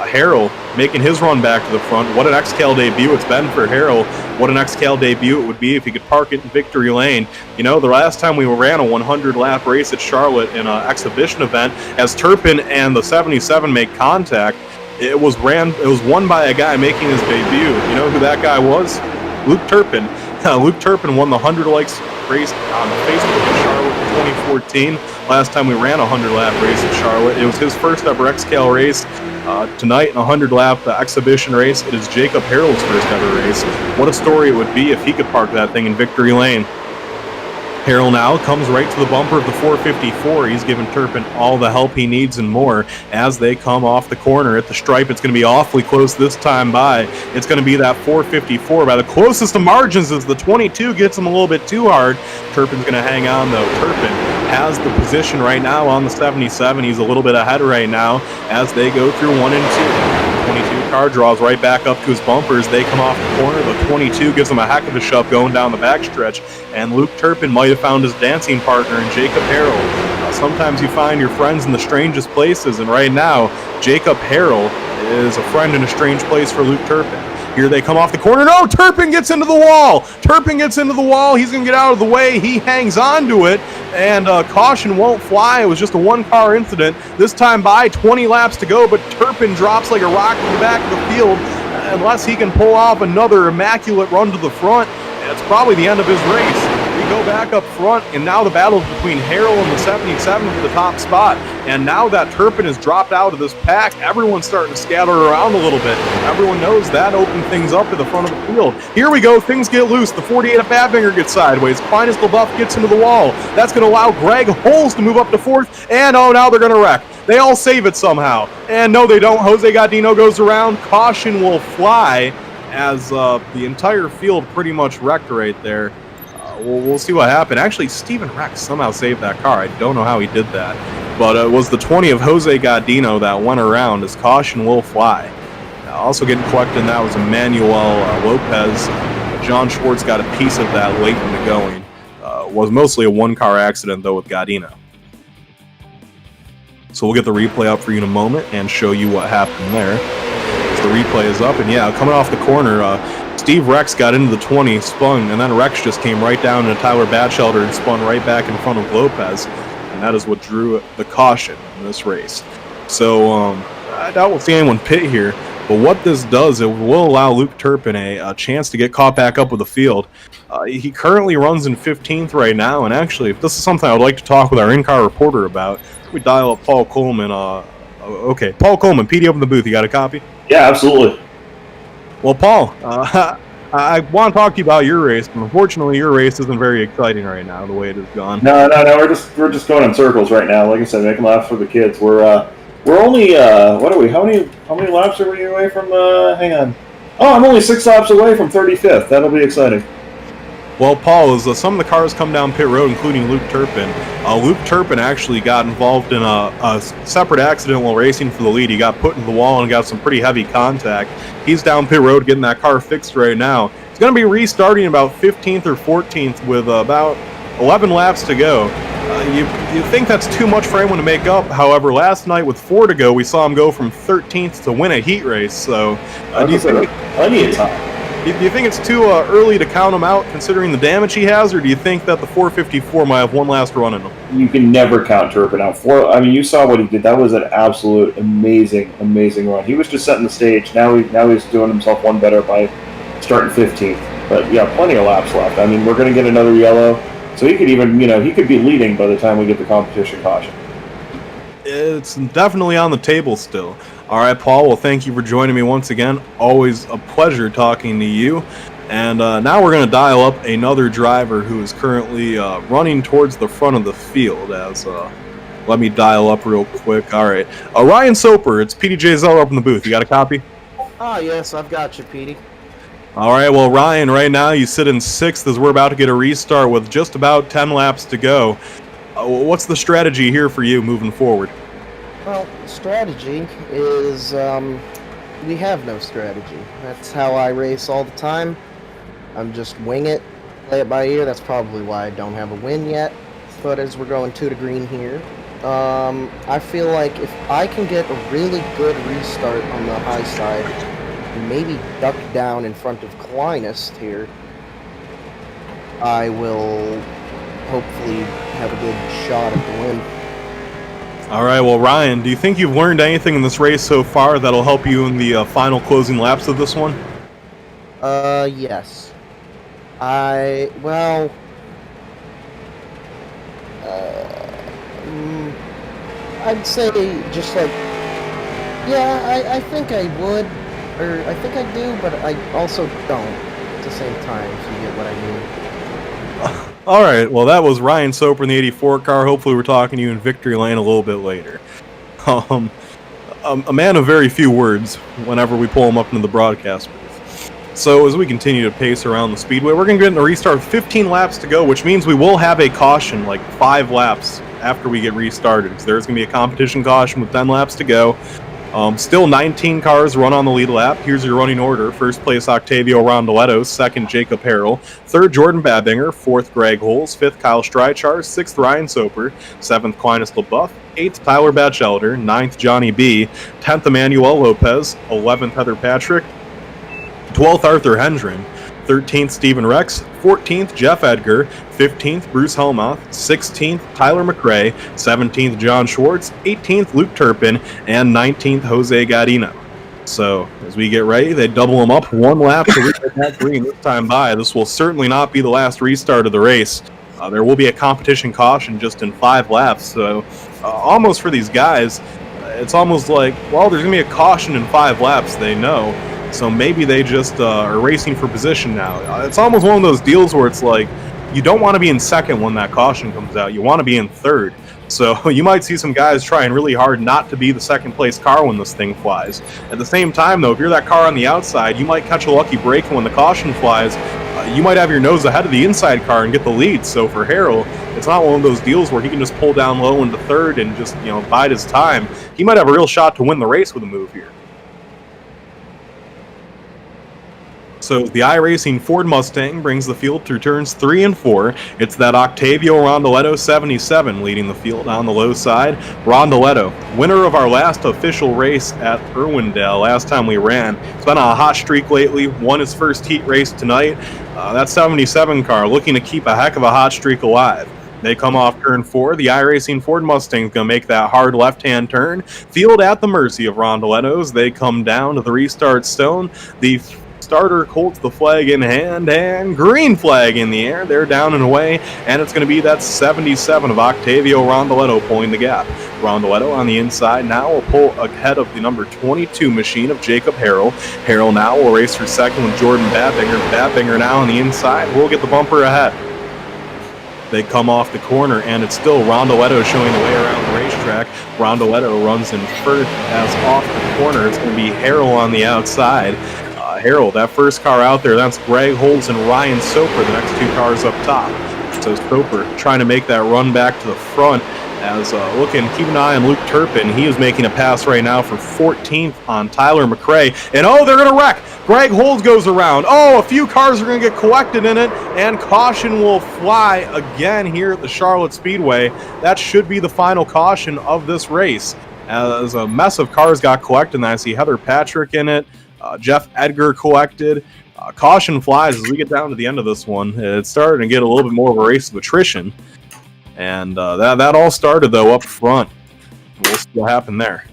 Harrell making his run back to the front. What an XCAL debut it's been for Harrell. What an XCAL debut it would be if he could park it in victory lane. The last time we ran a 100-lap race at Charlotte in an exhibition event, as Turpin and the 77 make contact, it was won by a guy making his debut. You know who that guy was? Luke Turpin. Luke Turpin won the 100 likes race on Facebook in Charlotte in 2014. Last time we ran a 100-lap race in Charlotte. It was his first ever XCAL race. Tonight in a 100-lap exhibition race, it is Jacob Harrell's first ever race. What a story it would be if he could park that thing in victory lane. Harrell now comes right to the bumper of the 454. He's given Turpin all the help he needs and more as they come off the corner at the stripe. It's going to be awfully close this time by. It's going to be that 454 by the closest of margins as the 22 gets him a little bit too hard. Turpin's going to hang on though. Turpin has the position right now on the 77. He's a little bit ahead right now as they go through 1 and 2. 22 car draws right back up to his bumpers. They come off the corner. The 22 gives him a heck of a shove going down the backstretch. And Luke Turpin might have found his dancing partner in Jacob Harrell. Sometimes you find your friends in the strangest places. And right now, Jacob Harrell is a friend in a strange place for Luke Turpin. Here they come off the corner. No, Turpin gets into the wall. Turpin gets into the wall. He's going to get out of the way. He hangs on to it, and caution won't fly. It was just a one-car incident. This time by 20 laps to go, but Turpin drops like a rock to the back of the field. Unless he can pull off another immaculate run to the front, it's probably the end of his race. We go back up front, and now the battle's between Harrell and the 77 for the top spot. And now that Turpin has dropped out of this pack, everyone's starting to scatter around a little bit. Everyone knows that opened things up to the front of the field. Here we go, things get loose. The 48 of Badfinger gets sideways. Aquinas LaBeouf gets into the wall. That's going to allow Greg Holes to move up to fourth, and oh, now they're going to wreck. They all save it somehow. And no, they don't. Jose Godino goes around. Caution will fly as the entire field pretty much wrecked right there. We'll see what happened. Actually, Steven Rex somehow saved that car. I don't know how he did that. But it was the 20 of Jose Godino that went around as caution will fly. Also getting collected in that was Emmanuel Lopez. John Schwartz got a piece of that late in the going. Was mostly a one-car accident, though, with Godino. So we'll get the replay up for you in a moment and show you what happened there. As the replay is up, and yeah, coming off the corner, Steve Rex got into the 20, spun, and then Rex just came right down into Tyler Batchelder and spun right back in front of Lopez, and that is what drew the caution in this race. So I doubt we'll see anyone pit here, but what this does, it will allow Luke Turpin a chance to get caught back up with the field. He currently runs in 15th right now, and actually, if this is something I would like to talk with our in-car reporter about, we dial up Paul Coleman. Okay, Paul Coleman, PD, open the booth. You got a copy? Yeah, absolutely. Well, Paul, I want to talk to you about your race, but unfortunately, your race isn't very exciting right now, the way it has gone. No. We're just going in circles right now. Like I said, making laps for the kids. We're only what are we? How many laps are we away from? Hang on. Oh, I'm only 6 laps away from 35th. That'll be exciting. Well, Paul, as some of the cars come down pit road, including Luke Turpin, Luke Turpin actually got involved in a separate accident while racing for the lead. He got put into the wall and got some pretty heavy contact. He's down pit road getting that car fixed right now. He's going to be restarting about 15th or 14th with about 11 laps to go. You think that's too much for anyone to make up. However, last night with 4 to go, we saw him go from 13th to win a heat race. So do you think plenty of time? Do you think it's too early to count him out considering the damage he has, or do you think that the 454 might have one last run in him? You can never count Turpin out. You saw what he did. That was an absolute amazing run. He was just setting the stage. Now he's doing himself one better by starting 15th. But yeah, plenty of laps left. I mean, we're going to get another yellow, so he could even, he could be leading by the time we get the competition caution. It's definitely on the table still. All right, Paul, well, thank you for joining me once again. Always a pleasure talking to you. And now we're going to dial up another driver who is currently running towards the front of the field. Let me dial up real quick. All right. Ryan Soper, it's PDJ Zeller up in the booth. You got a copy? Oh, yes, I've got you, Petey. All right, well, Ryan, right now you sit in 6th as we're about to get a restart with just about 10 laps to go. What's the strategy here for you moving forward? Well, strategy is, we have no strategy. That's how I race all the time. I'm just wing it, play it by ear. That's probably why I don't have a win yet. But as we're going 2 to green here, I feel like if I can get a really good restart on the high side, and maybe duck down in front of Aquinas here, I will hopefully have a good shot at the win. All right, well, Ryan, do you think you've learned anything in this race so far that'll help you in the final closing laps of this one? Yes. I'd say just like, yeah, I think I would, or I think I do, but I also don't at the same time, if you get what I mean. All right, well, that was Ryan Soper in the 84 car. Hopefully we're talking to you in Victory Lane a little bit later. A man of very few words whenever we pull him up into the broadcast booth. So as we continue to pace around the speedway, we're going to get in a restart with 15 laps to go, which means we will have a caution like 5 laps after we get restarted. So there's going to be a competition caution with 10 laps to go. Still 19 cars run on the lead lap. Here's your running order. First place, Octavio Rondoletto. Second, Jacob Harrell. Third, Jordan Babinger. Fourth, Greg Holes. Fifth, Kyle Streichar. Sixth, Ryan Soper. Seventh, Aquinas LaBeouf. Eighth, Tyler Batchelder. Ninth, Johnny B. 10th, Emmanuel Lopez. 11th, Heather Patrick. 12th, Arthur Hendren. 13th, Stephen Rex. 14th, Jeff Edgar. 15th, Bruce Helmuth. 16th, Tyler McRae. 17th, John Schwartz. 18th, Luke Turpin. And 19th, Jose Gadino. So, as we get ready, they double them up one lap to reach that green this time by. This will certainly not be the last restart of the race. There will be a competition caution just in 5 laps. So, almost for these guys, it's almost like, well, there's going to be a caution in 5 laps, they know. So maybe they just are racing for position now. It's almost one of those deals where it's like, you don't want to be in second when that caution comes out. You want to be in third. So you might see some guys trying really hard not to be the second place car when this thing flies. At the same time, though, if you're that car on the outside, you might catch a lucky break when the caution flies. You might have your nose ahead of the inside car and get the lead. So for Harrell, it's not one of those deals where he can just pull down low into third and just, bide his time. He might have a real shot to win the race with a move here. So the iRacing Ford Mustang brings the field through turns 3 and 4. It's that Octavio Rondoletto 77 leading the field on the low side. Rondoletto, winner of our last official race at Irwindale last time we ran. He's been on a hot streak lately, won his first heat race tonight. That 77 car looking to keep a heck of a hot streak alive. They come off turn 4. The iRacing Ford Mustang is going to make that hard left-hand turn. Field at the mercy of Rondoletto's. They come down to the restart stone. The starter holds the flag in hand and green flag in the air. They're down and away, and it's going to be that 77 of Octavio Rondoletto pulling the gap. Rondoletto on the inside now will pull ahead of the number 22 machine of Jacob Harrell. Harrell now will race for second with Jordan Babinger. Babinger now on the inside will get the bumper ahead. They come off the corner, and it's still Rondoletto showing the way around the racetrack. Rondoletto runs in first as off the corner. It's going to be Harrell on the outside. Harrell, that first car out there, that's Greg Holmes and Ryan Soper, the next 2 cars up top. So Soper trying to make that run back to the front as keep an eye on Luke Turpin. He is making a pass right now for 14th on Tyler McRae. And they're going to wreck. Greg Holmes goes around. A few cars are going to get collected in it, and caution will fly again here at the Charlotte Speedway. That should be the final caution of this race, as a mess of cars got collected, and I see Heather Patrick in it. Jeff Edgar collected. Caution flies as we get down to the end of this one. It's starting to get a little bit more of a race of attrition. And that all started, though, up front. We'll see what happened there.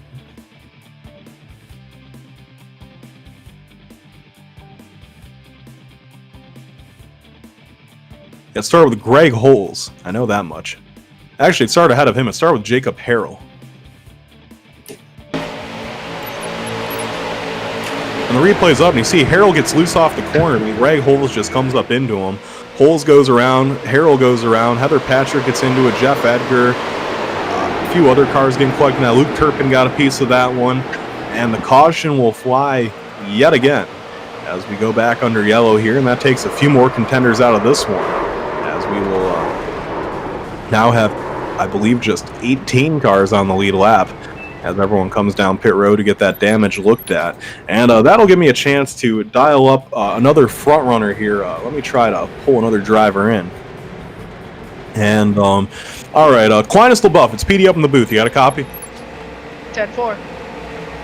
It started with Greg Holes. I know that much. Actually, it started ahead of him. It started with Jacob Harrell. And the replay's up, and you see Harrell gets loose off the corner, and Greg Holes just comes up into him. Holes goes around, Harrell goes around, Heather Patrick gets into it, Jeff Edgar, a few other cars getting collected. Now Luke Turpin got a piece of that one, and the caution will fly yet again as we go back under yellow here, and that takes a few more contenders out of this one, as we will now have, I believe, just 18 cars on the lead lap, as everyone comes down pit road to get that damage looked at. And that'll give me a chance to dial up another front runner here. Let me try to pull another driver in. And, all right, Clinus LaBeouf, it's PD up in the booth. You got a copy? 10-4.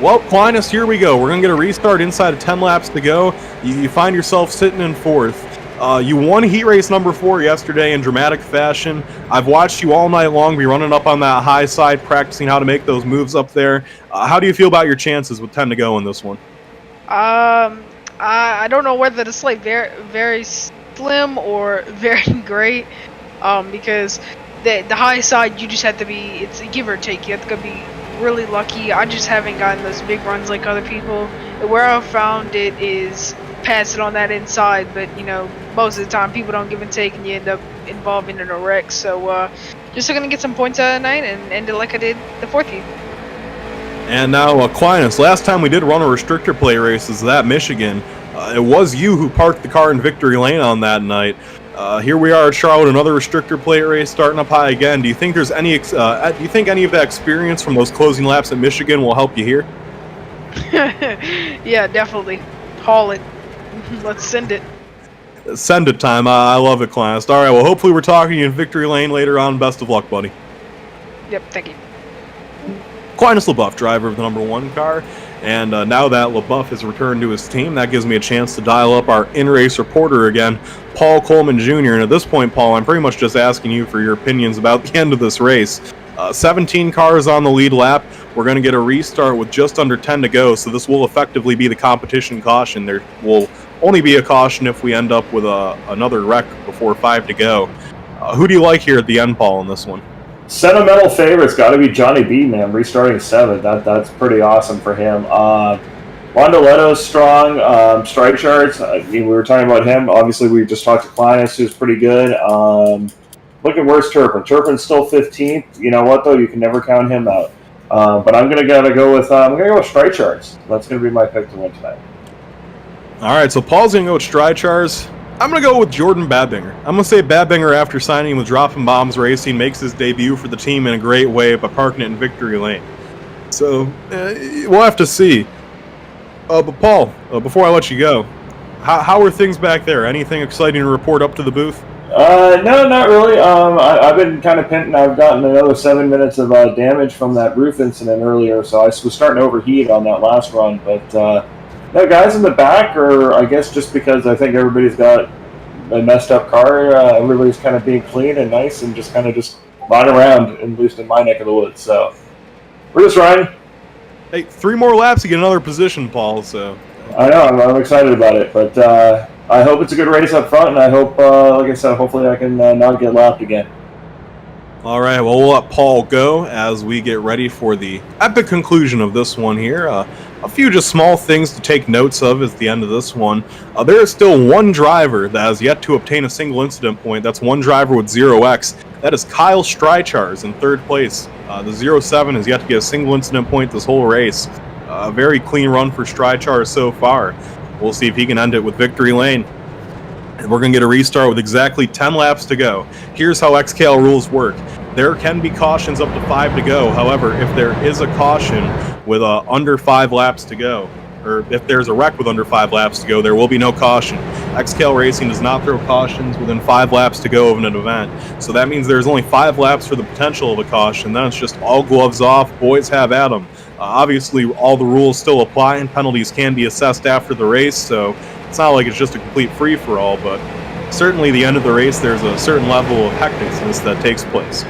Well, Clinus, here we go. We're going to get a restart inside of 10 laps to go. You find yourself sitting in 4th. You won heat race number 4 yesterday in dramatic fashion. I've watched you all night long be running up on that high side, practicing how to make those moves up there. How do you feel about your chances with 10 to go in this one? I don't know whether to say very, very slim or very great, because the high side, you just have to be, it's a give or take. You have to be really lucky. I just haven't gotten those big runs like other people. Where I've found it is pass it on that inside, but most of the time people don't give and take, and you end up involving in a wreck. So just gonna get some points out of the night and end it like I did the 4th heat. And now Aquinas, last time we did run a restrictor plate race is that Michigan. It was you who parked the car in victory lane on that night. Here we are at Charlotte, another restrictor plate race starting up high again. Do you think there's any do you think any of that experience from those closing laps at Michigan will help you here? Yeah, definitely. Haul it. Let's send it. Send it time. I love it, class. All right, well, hopefully we're talking to you in victory lane later on. Best of luck, buddy. Yep, thank you. Clinus LaBeouf, driver of the number 1 car. And now that LaBeouf has returned to his team, that gives me a chance to dial up our in-race reporter again, Paul Coleman Jr. And at this point, Paul, I'm pretty much just asking you for your opinions about the end of this race. 17 cars on the lead lap. We're going to get a restart with just under 10 to go, so this will effectively be the competition caution. There will only be a caution if we end up with another wreck before 5 to go. Who do you like here at the end, Paul, in this one? Sentimental favorite's got to be Johnny B, man. Restarting 7th. That's pretty awesome for him. Rondoletto's strong. Strike charts. We were talking about him. Obviously, we just talked to Clinus, who's pretty good. Looking worse, Turpin. Turpin's still 15th. You know what, though? You can never count him out. But I'm gonna go with strike charts. That's gonna be my pick to win tonight. All right, so Paul's gonna go with strike charts. I'm going to go with Jordan Babinger. I'm going to say Babinger, after signing with Dropping Bombs Racing, makes his debut for the team in a great way by parking it in victory lane. So, we'll have to see. But Paul, before I let you go, how are things back there? Anything exciting to report up to the booth? No, not really. I've been kind of pinting. I've gotten another 7 minutes of damage from that roof incident earlier, so I was starting to overheat on that last run, but... No, guys in the back, or I guess just because I think everybody's got a messed up car, everybody's kind of being clean and nice and just riding around, at least in my neck of the woods. So we're just riding. Hey, 3 more laps to get another position, Paul. So I know, I'm excited about it, but I hope it's a good race up front, and I hope, like I said, hopefully I can not get lapped again. All right, well, we'll let Paul go as we get ready for the epic conclusion of this one here. A few just small things to take notes of at the end of this one. There is still one driver that has yet to obtain a single incident point. That's one driver with 0x. That is Kyle Streichars in 3rd place. The 07 has yet to get a single incident point this whole race. A very clean run for Streichars so far. We'll see if he can end it with victory lane. And we're going to get a restart with exactly 10 laps to go. Here's how XCAL rules work. There can be cautions up to 5 to go. However, if there is a caution with under 5 laps to go, or if there's a wreck with under 5 laps to go, there will be no caution. XCAL Racing does not throw cautions within 5 laps to go of an event. So that means there's only 5 laps for the potential of a caution. Then it's just all gloves off, boys have at 'em. Obviously, all the rules still apply, and penalties can be assessed after the race, so it's not like it's just a complete free-for-all, but certainly the end of the race, there's a certain level of hecticness that takes place.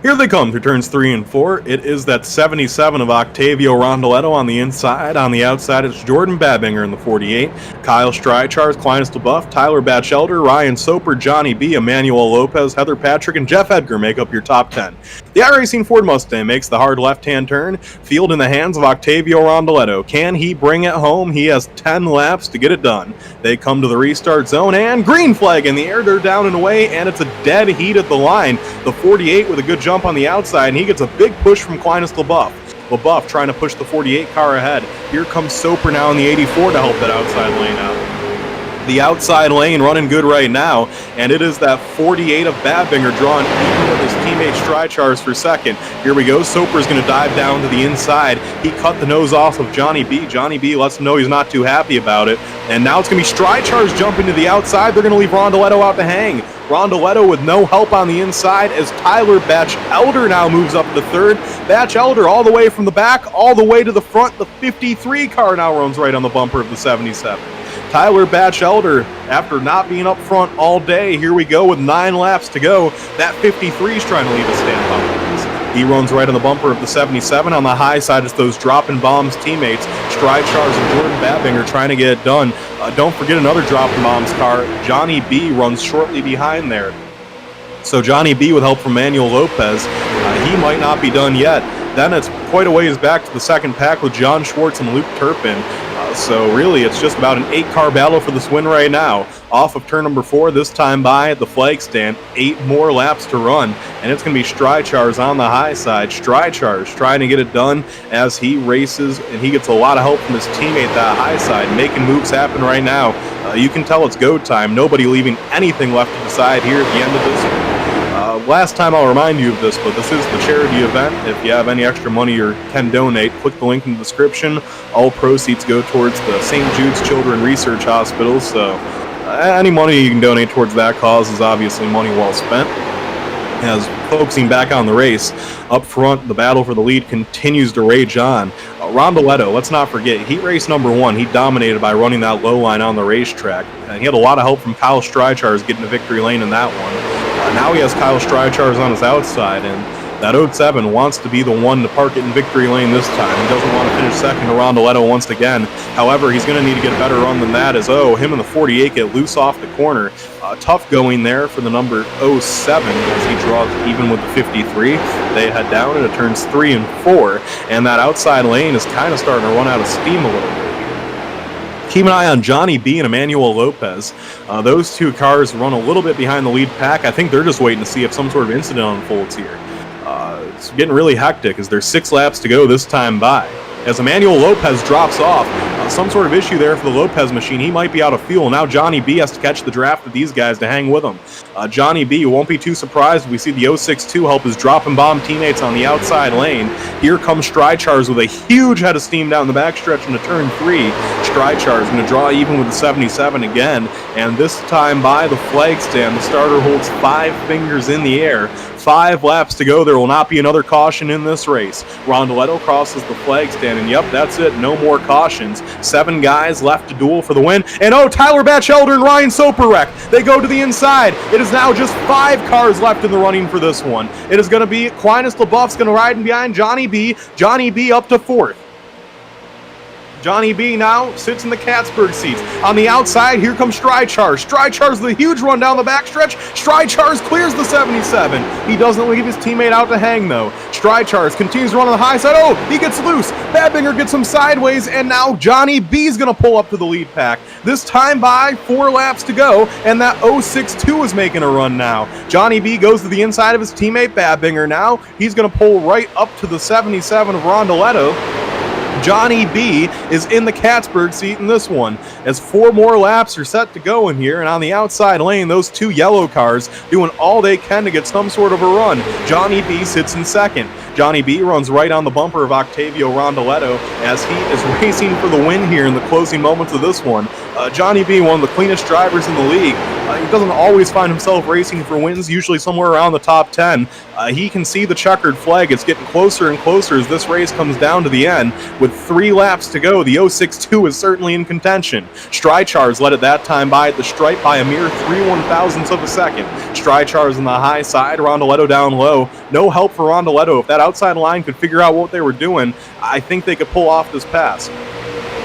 Here they come through turns 3 and 4. It is that 77 of Octavio Rondoletto on the inside. On the outside, it's Jordan Babinger in the 48. Kyle Streichars, Clinus LaBeouf, Tyler Batchelder, Ryan Soper, Johnny B, Emmanuel Lopez, Heather Patrick, and Jeff Edgar make up your top 10. The iRacing Ford Mustang makes the hard left-hand turn. Field in the hands of Octavio Rondoletto. Can he bring it home? He has 10 laps to get it done. They come to the restart zone, and green flag in the air. They're down and away, and it's a dead heat at the line. The 48 with a good jump on the outside, and he gets a big push from Clinus LaBeouf. LaBeouf trying to push the 48 car ahead. Here comes Soper now in the 84 to help that outside lane out. The outside lane running good right now, and it is that 48 of Babinger drawing even with his teammate Streichars for second. Here we go. Soper's going to dive down to the inside. He cut the nose off of Johnny B. Johnny B lets him know he's not too happy about it. And now it's going to be Streichars jumping to the outside. They're going to leave Rondoletto out to hang. Rondoletto with no help on the inside as Tyler Batchelder now moves up to 3rd. Batchelder all the way from the back, all the way to the front. The 53 car now runs right on the bumper of the 77. Tyler Batchelder, after not being up front all day, here we go with 9 laps to go. That 53 is trying to leave a stand behind. He runs right on the bumper of the 77. On the high side, it's those dropping bombs teammates. Streichars and Jordan Babinger trying to get it done. Don't forget another dropping bombs car. Johnny B runs shortly behind there. So Johnny B with help from Manuel Lopez, he might not be done yet. Then it's quite a ways back to the second pack with John Schwartz and Luke Turpin. So really, it's just about an 8-car battle for this win right now. Off of turn number 4, this time by the flag stand. 8 more laps to run, and it's going to be Streichars on the high side. Streichars trying to get it done as he races, and he gets a lot of help from his teammate that high side, making moves happen right now. You can tell it's go time. Nobody leaving anything left to decide here at the end of this one. Last time I'll remind you of this, but this is the charity event. If you have any extra money or can donate, click the link in the description. All proceeds go towards the St. Jude's Children Research Hospital, so any money you can donate towards that cause is obviously money well spent. As focusing back on the race, up front, the battle for the lead continues to rage on. Rondoletto, let's not forget, heat race number 1, he dominated by running that low line on the racetrack. He had a lot of help from Kyle Streichars getting to victory lane in that one. Now he has Kyle Streichars on his outside, and that 07 wants to be the one to park it in victory lane this time. He doesn't want to finish second to Rondoletto once again. However, he's going to need to get a better run than that as, him and the 48 get loose off the corner. Tough going there for the number 07 as he draws even with the 53. They head down into turns 3 and 4, and that outside lane is kind of starting to run out of steam a little bit. Keep an eye on Johnny B and Emmanuel Lopez. Those two cars run a little bit behind the lead pack. I think they're just waiting to see if some sort of incident unfolds here. It's getting really hectic as there's 6 laps to go this time by. As Emmanuel Lopez drops off, some sort of issue there for the Lopez machine. He might be out of fuel. Now Johnny B has to catch the draft of these guys to hang with him. Johnny B, you won't be too surprised. We see the 062 help his drop and bomb teammates on the outside lane. Here comes Streichars with a huge head of steam down the backstretch into turn 3. Streichars going to draw even with the 77 again. And this time by the flag stand, the starter holds 5 fingers in the air. 5 laps to go. There will not be another caution in this race. Rondoletto crosses the flag stand, and yep, that's it. No more cautions. 7 guys left to duel for the win. And Tyler Batchelder and Ryan Soperek, they go to the inside. It is now just 5 cars left in the running for this one. It is going to be Aquinas LaBeouf's going to ride in behind Johnny B. Johnny B up to 4th. Johnny B now sits in the Catsburg seats. On the outside, here comes Streichars. Streichars with a huge run down the backstretch. Streichars clears the 77. He doesn't leave his teammate out to hang, though. Streichars continues to run on the high side. He gets loose. Babinger gets him sideways, and now Johnny B's going to pull up to the lead pack. This time by 4 laps to go, and that 062 is making a run now. Johnny B goes to the inside of his teammate Babinger now. He's going to pull right up to the 77 of Rondoletto. Johnny B is in the Catsburg seat in this one, as 4 more laps are set to go in here, and on the outside lane, those 2 yellow cars doing all they can to get some sort of a run. Johnny B sits in second. Johnny B runs right on the bumper of Octavio Rondoletto as he is racing for the win here in the closing moments of this one. Johnny B, one of the cleanest drivers in the league. He doesn't always find himself racing for wins, usually somewhere around the top 10. He can see the checkered flag. It's getting closer and closer as this race comes down to the end. With 3 laps to go, the 062 is certainly in contention. Streichars led it that time by at the stripe by a mere 3/1000ths of a second. Streichars on the high side, Rondoletto down low. No help for Rondoletto. If that outside line could figure out what they were doing, I think they could pull off this pass.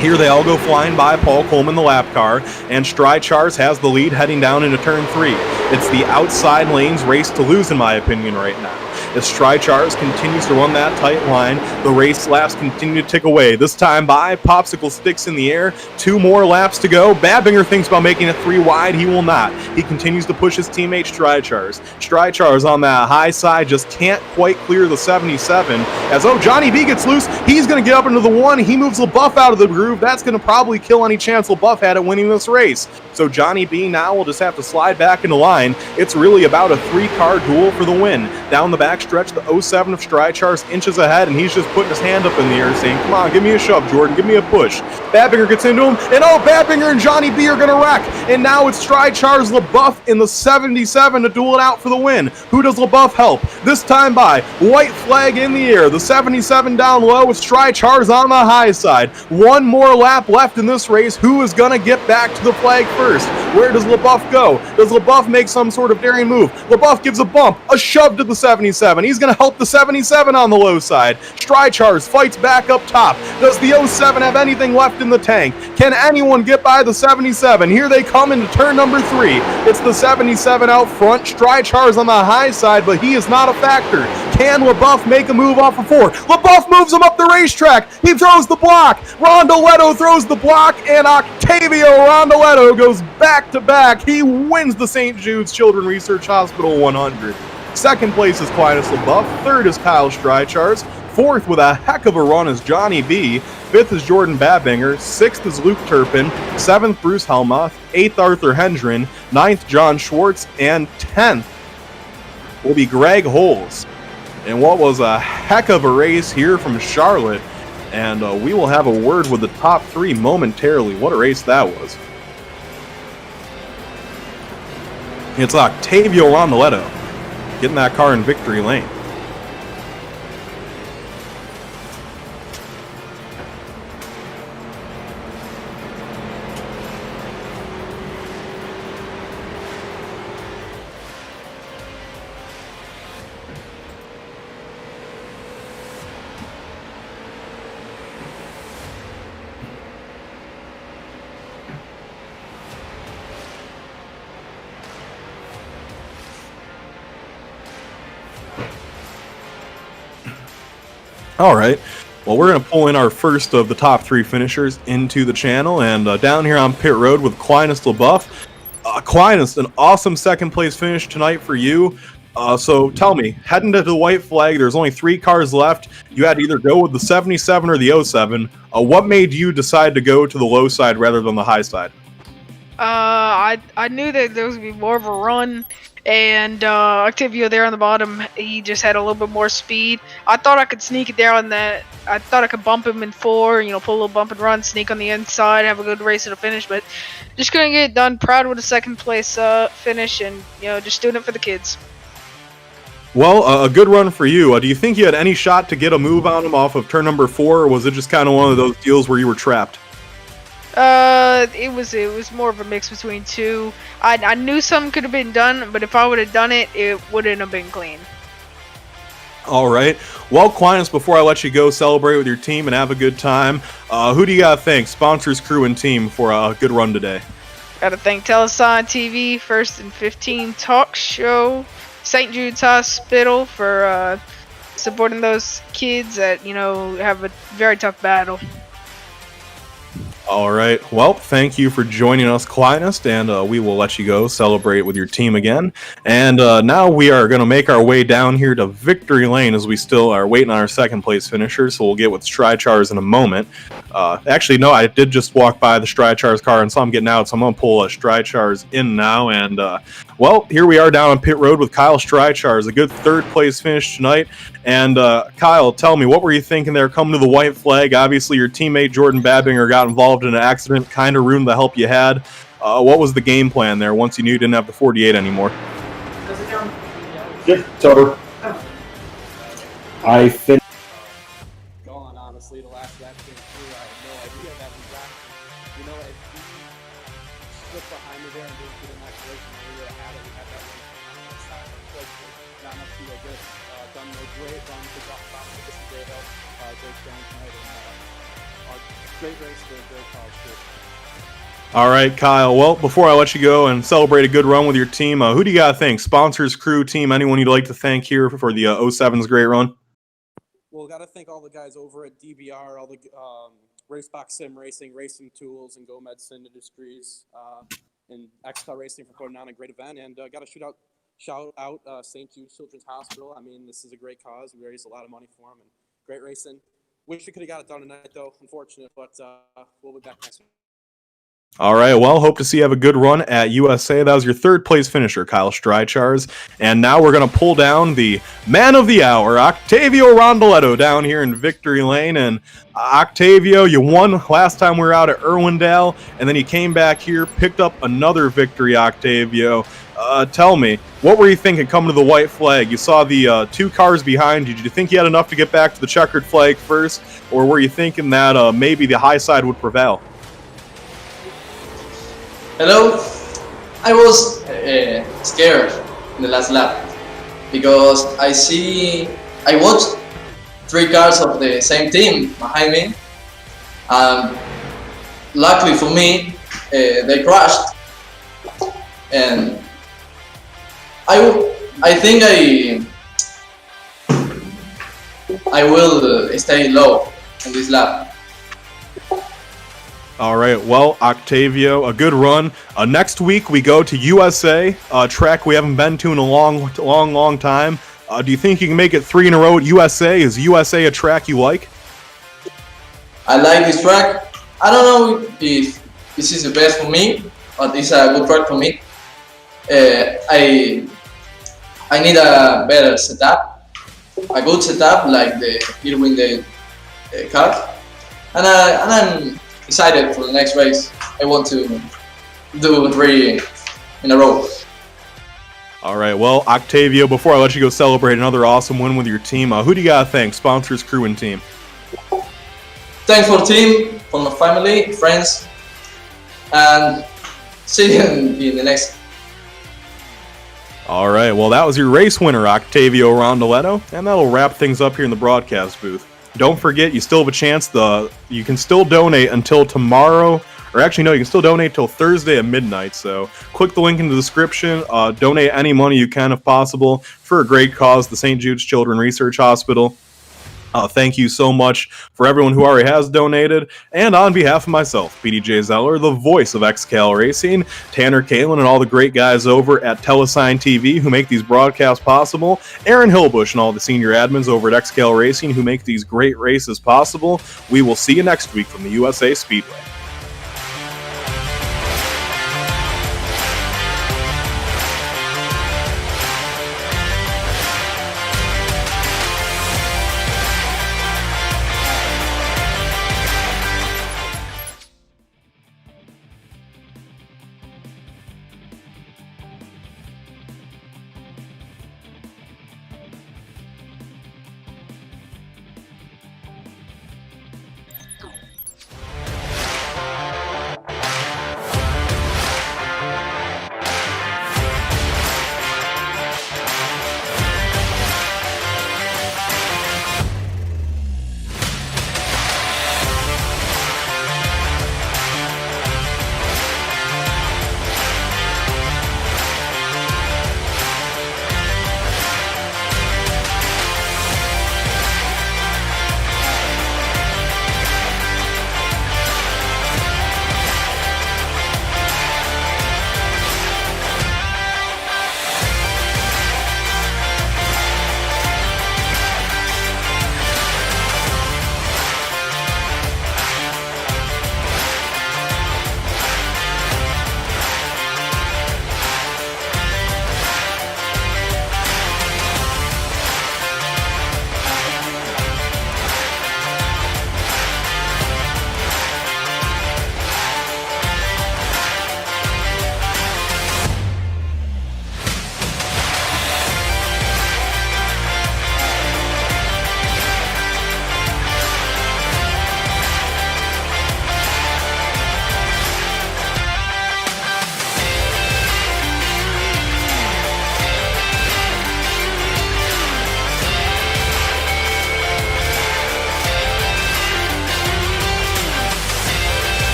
Here they all go flying by Paul Coleman, the lap car, and Streichars has the lead heading down into turn 3. It's the outside lane's race to lose, in my opinion, right now. As Streichars continues to run that tight line, the race laps continue to tick away. This time by, popsicle sticks in the air, 2 more laps to go. Babinger thinks about making it 3 wide. He will not. He continues to push his teammate Streichars. Streichars on that high side just can't quite clear the 77. As Johnny B gets loose, he's going to get up into the 1. He moves LaBeouf out of the groove. That's going to probably kill any chance LaBeouf had at winning this race. So Johnny B now will just have to slide back into line. It's really about a 3-car duel for the win. Down the backstretch, the 07 of Streichars inches ahead, and he's just putting his hand up in the air saying, come on, give me a shove, Jordan, give me a push. Babinger gets into him, and Babinger and Johnny B are going to wreck. And now it's Streichars LaBeouf in the 77 to duel it out for the win. Who does LaBeouf help? This time by, white flag in the air, the 77 down low with Streichars on the high side. 1 more lap left in this race. Who is going to get back to the flag first? Where does LaBeouf go? Does LaBeouf make some sort of daring move? LaBeouf gives a bump, a shove to the 77. He's going to help the 77 on the low side. Streichars fights back up top. Does the 07 have anything left in the tank? Can anyone get by the 77? Here they come into turn number 3. It's the 77 out front. Streichars on the high side, but he is not a factor. Can LaBeouf make a move off of 4? LaBeouf moves him up the racetrack. He throws the block. Rondoletto throws the block, and Octavio Rondoletto goes back-to-back. He wins the St. Jude's Children's Research Hospital 100. Second place is Aquinas LaBeouf. Third is Kyle Streichars. Fourth with a heck of a run is Johnny B. Fifth is Jordan Babinger. Sixth is Luke Turpin. Seventh, Bruce Helmuth. Eighth, Arthur Hendren. Ninth, John Schwartz. And 10th will be Greg Holes. And what was a heck of a race here from Charlotte. And we will have a word with the top 3 momentarily. What a race that was. It's Octavio Rondoletto. getting that car in victory lane. All right. Well, we're going to pull in our first of the top 3 finishers into the channel, and down here on pit road with Aquinas LaBeouf. Aquinas, an awesome second place finish tonight for you. So tell me, heading to the white flag, there's only 3 cars left. You had to either go with the 77 or the 07. What made you decide to go to the low side rather than the high side? I knew that there was gonna be more of a run, and Octavio there on the bottom, he just had a little bit more speed. I thought I could sneak it there on that. I thought I could bump him in 4, you know, pull a little bump and run, sneak on the inside, have a good race to the finish, but just couldn't get it done. Proud with a second place finish, and you know, just doing it for the kids. Well, a good run for you. Do you think you had any shot to get a move on him off of turn number 4, or was it just kind of one of those deals where you were trapped? It was more of a mix between 2. I knew something could have been done, but if I would have done it, it wouldn't have been clean. All right. Well, Aquinas, before I let you go celebrate with your team and have a good time, who do you got to thank, sponsors, crew, and team, for a good run today? Gotta thank Tella TV, First and 15 Talk Show, St. Jude's Hospital for supporting those kids that, you know, have a very tough battle. All right. Well, thank you for joining us, Aquinas, and we will let you go celebrate with your team again. And now we are going to make our way down here to victory lane as we still are waiting on our second place finisher, so we'll get with Strychars in a moment. Actually, no, I did just walk by the Strychars car and saw him getting out, so I'm going to pull Strychars in now. And, well, here we are down on pit road with Kyle Strychars, a good third place finish tonight. And Kyle, tell me, what were you thinking there coming to the white flag? Obviously, your teammate Jordan Babinger got involved in an accident, kind of ruined the help you had. What was the game plan there once you knew you didn't have the 48 anymore? It's over. I finished. Gone, honestly, the last lap came through. I had no idea that we got, you know, if we slipped behind me there and didn't get an acceleration, we would have had it. We had that one on the side. Unfortunately, not enough to go good. Done a great run to drop the bottom of this great help. Great showing tonight, and great race for a great college too. All right, Kyle. Well, before I let you go and celebrate a good run with your team, who do you got to thank? Sponsors, crew, team, anyone you'd like to thank here for the 07's great run? Well, got to thank all the guys over at DBR, all the Racebox Sim Racing, Racing Tools, and Go Medicine Industries, and XCAL Racing for putting on a great event. And got to shout out St. Jude Children's Hospital. I mean, this is a great cause. We raised a lot of money for them, and great racing. Wish we could have got it done tonight, though. Unfortunate, but we'll be back next week. All right, well, hope to see you have a good run at USA. That was your third place finisher, Kyle Strychars. And now we're going to pull down the man of the hour, Octavio Rondoletto, down here in victory lane. And Octavio, you won last time we were out at Irwindale, and then you came back here, picked up another victory, Octavio. Tell me, what were you thinking coming to the white flag? You saw the 2 cars behind you. Did you think you had enough to get back to the checkered flag first, or were you thinking that maybe the high side would prevail? Hello, I was scared in the last lap because I watched 3 cars of the same team behind me, and luckily for me, they crashed, and I think I will stay low in this lap. All right, well, Octavio, a good run. Next week we go to USA, a track we haven't been to in a long time. Do you think you can make it 3 in a row at USA? Is USA a track you like? I like this track. I don't know if this is the best for me, but it's a good track for me. I need a better setup, a good setup like the Irwin the car, and I'm excited for the next race. I want to do 3 in a row. All right, well, Octavio, before I let you go celebrate another awesome win with your team, who do you got to thank? Sponsors, crew, and team. Thanks for team, for my family, friends, and see you in the next. All right, well, that was your race winner, Octavio Rondoletto, and that'll wrap things up here in the broadcast booth. Don't forget, you still have a chance. You can still donate until tomorrow, or actually, no, you can still donate till Thursday at midnight. So click the link in the description. Donate any money you can, if possible, for a great cause, the St. Jude's Children's Research Hospital. Thank you so much for everyone who already has donated. And on behalf of myself, PDJ Zeller, the voice of XCAL Racing, Tanner Kalin, and all the great guys over at Telesign TV who make these broadcasts possible, Aaron Hillbush and all the senior admins over at XCAL Racing who make these great races possible, we will see you next week from the USA Speedway.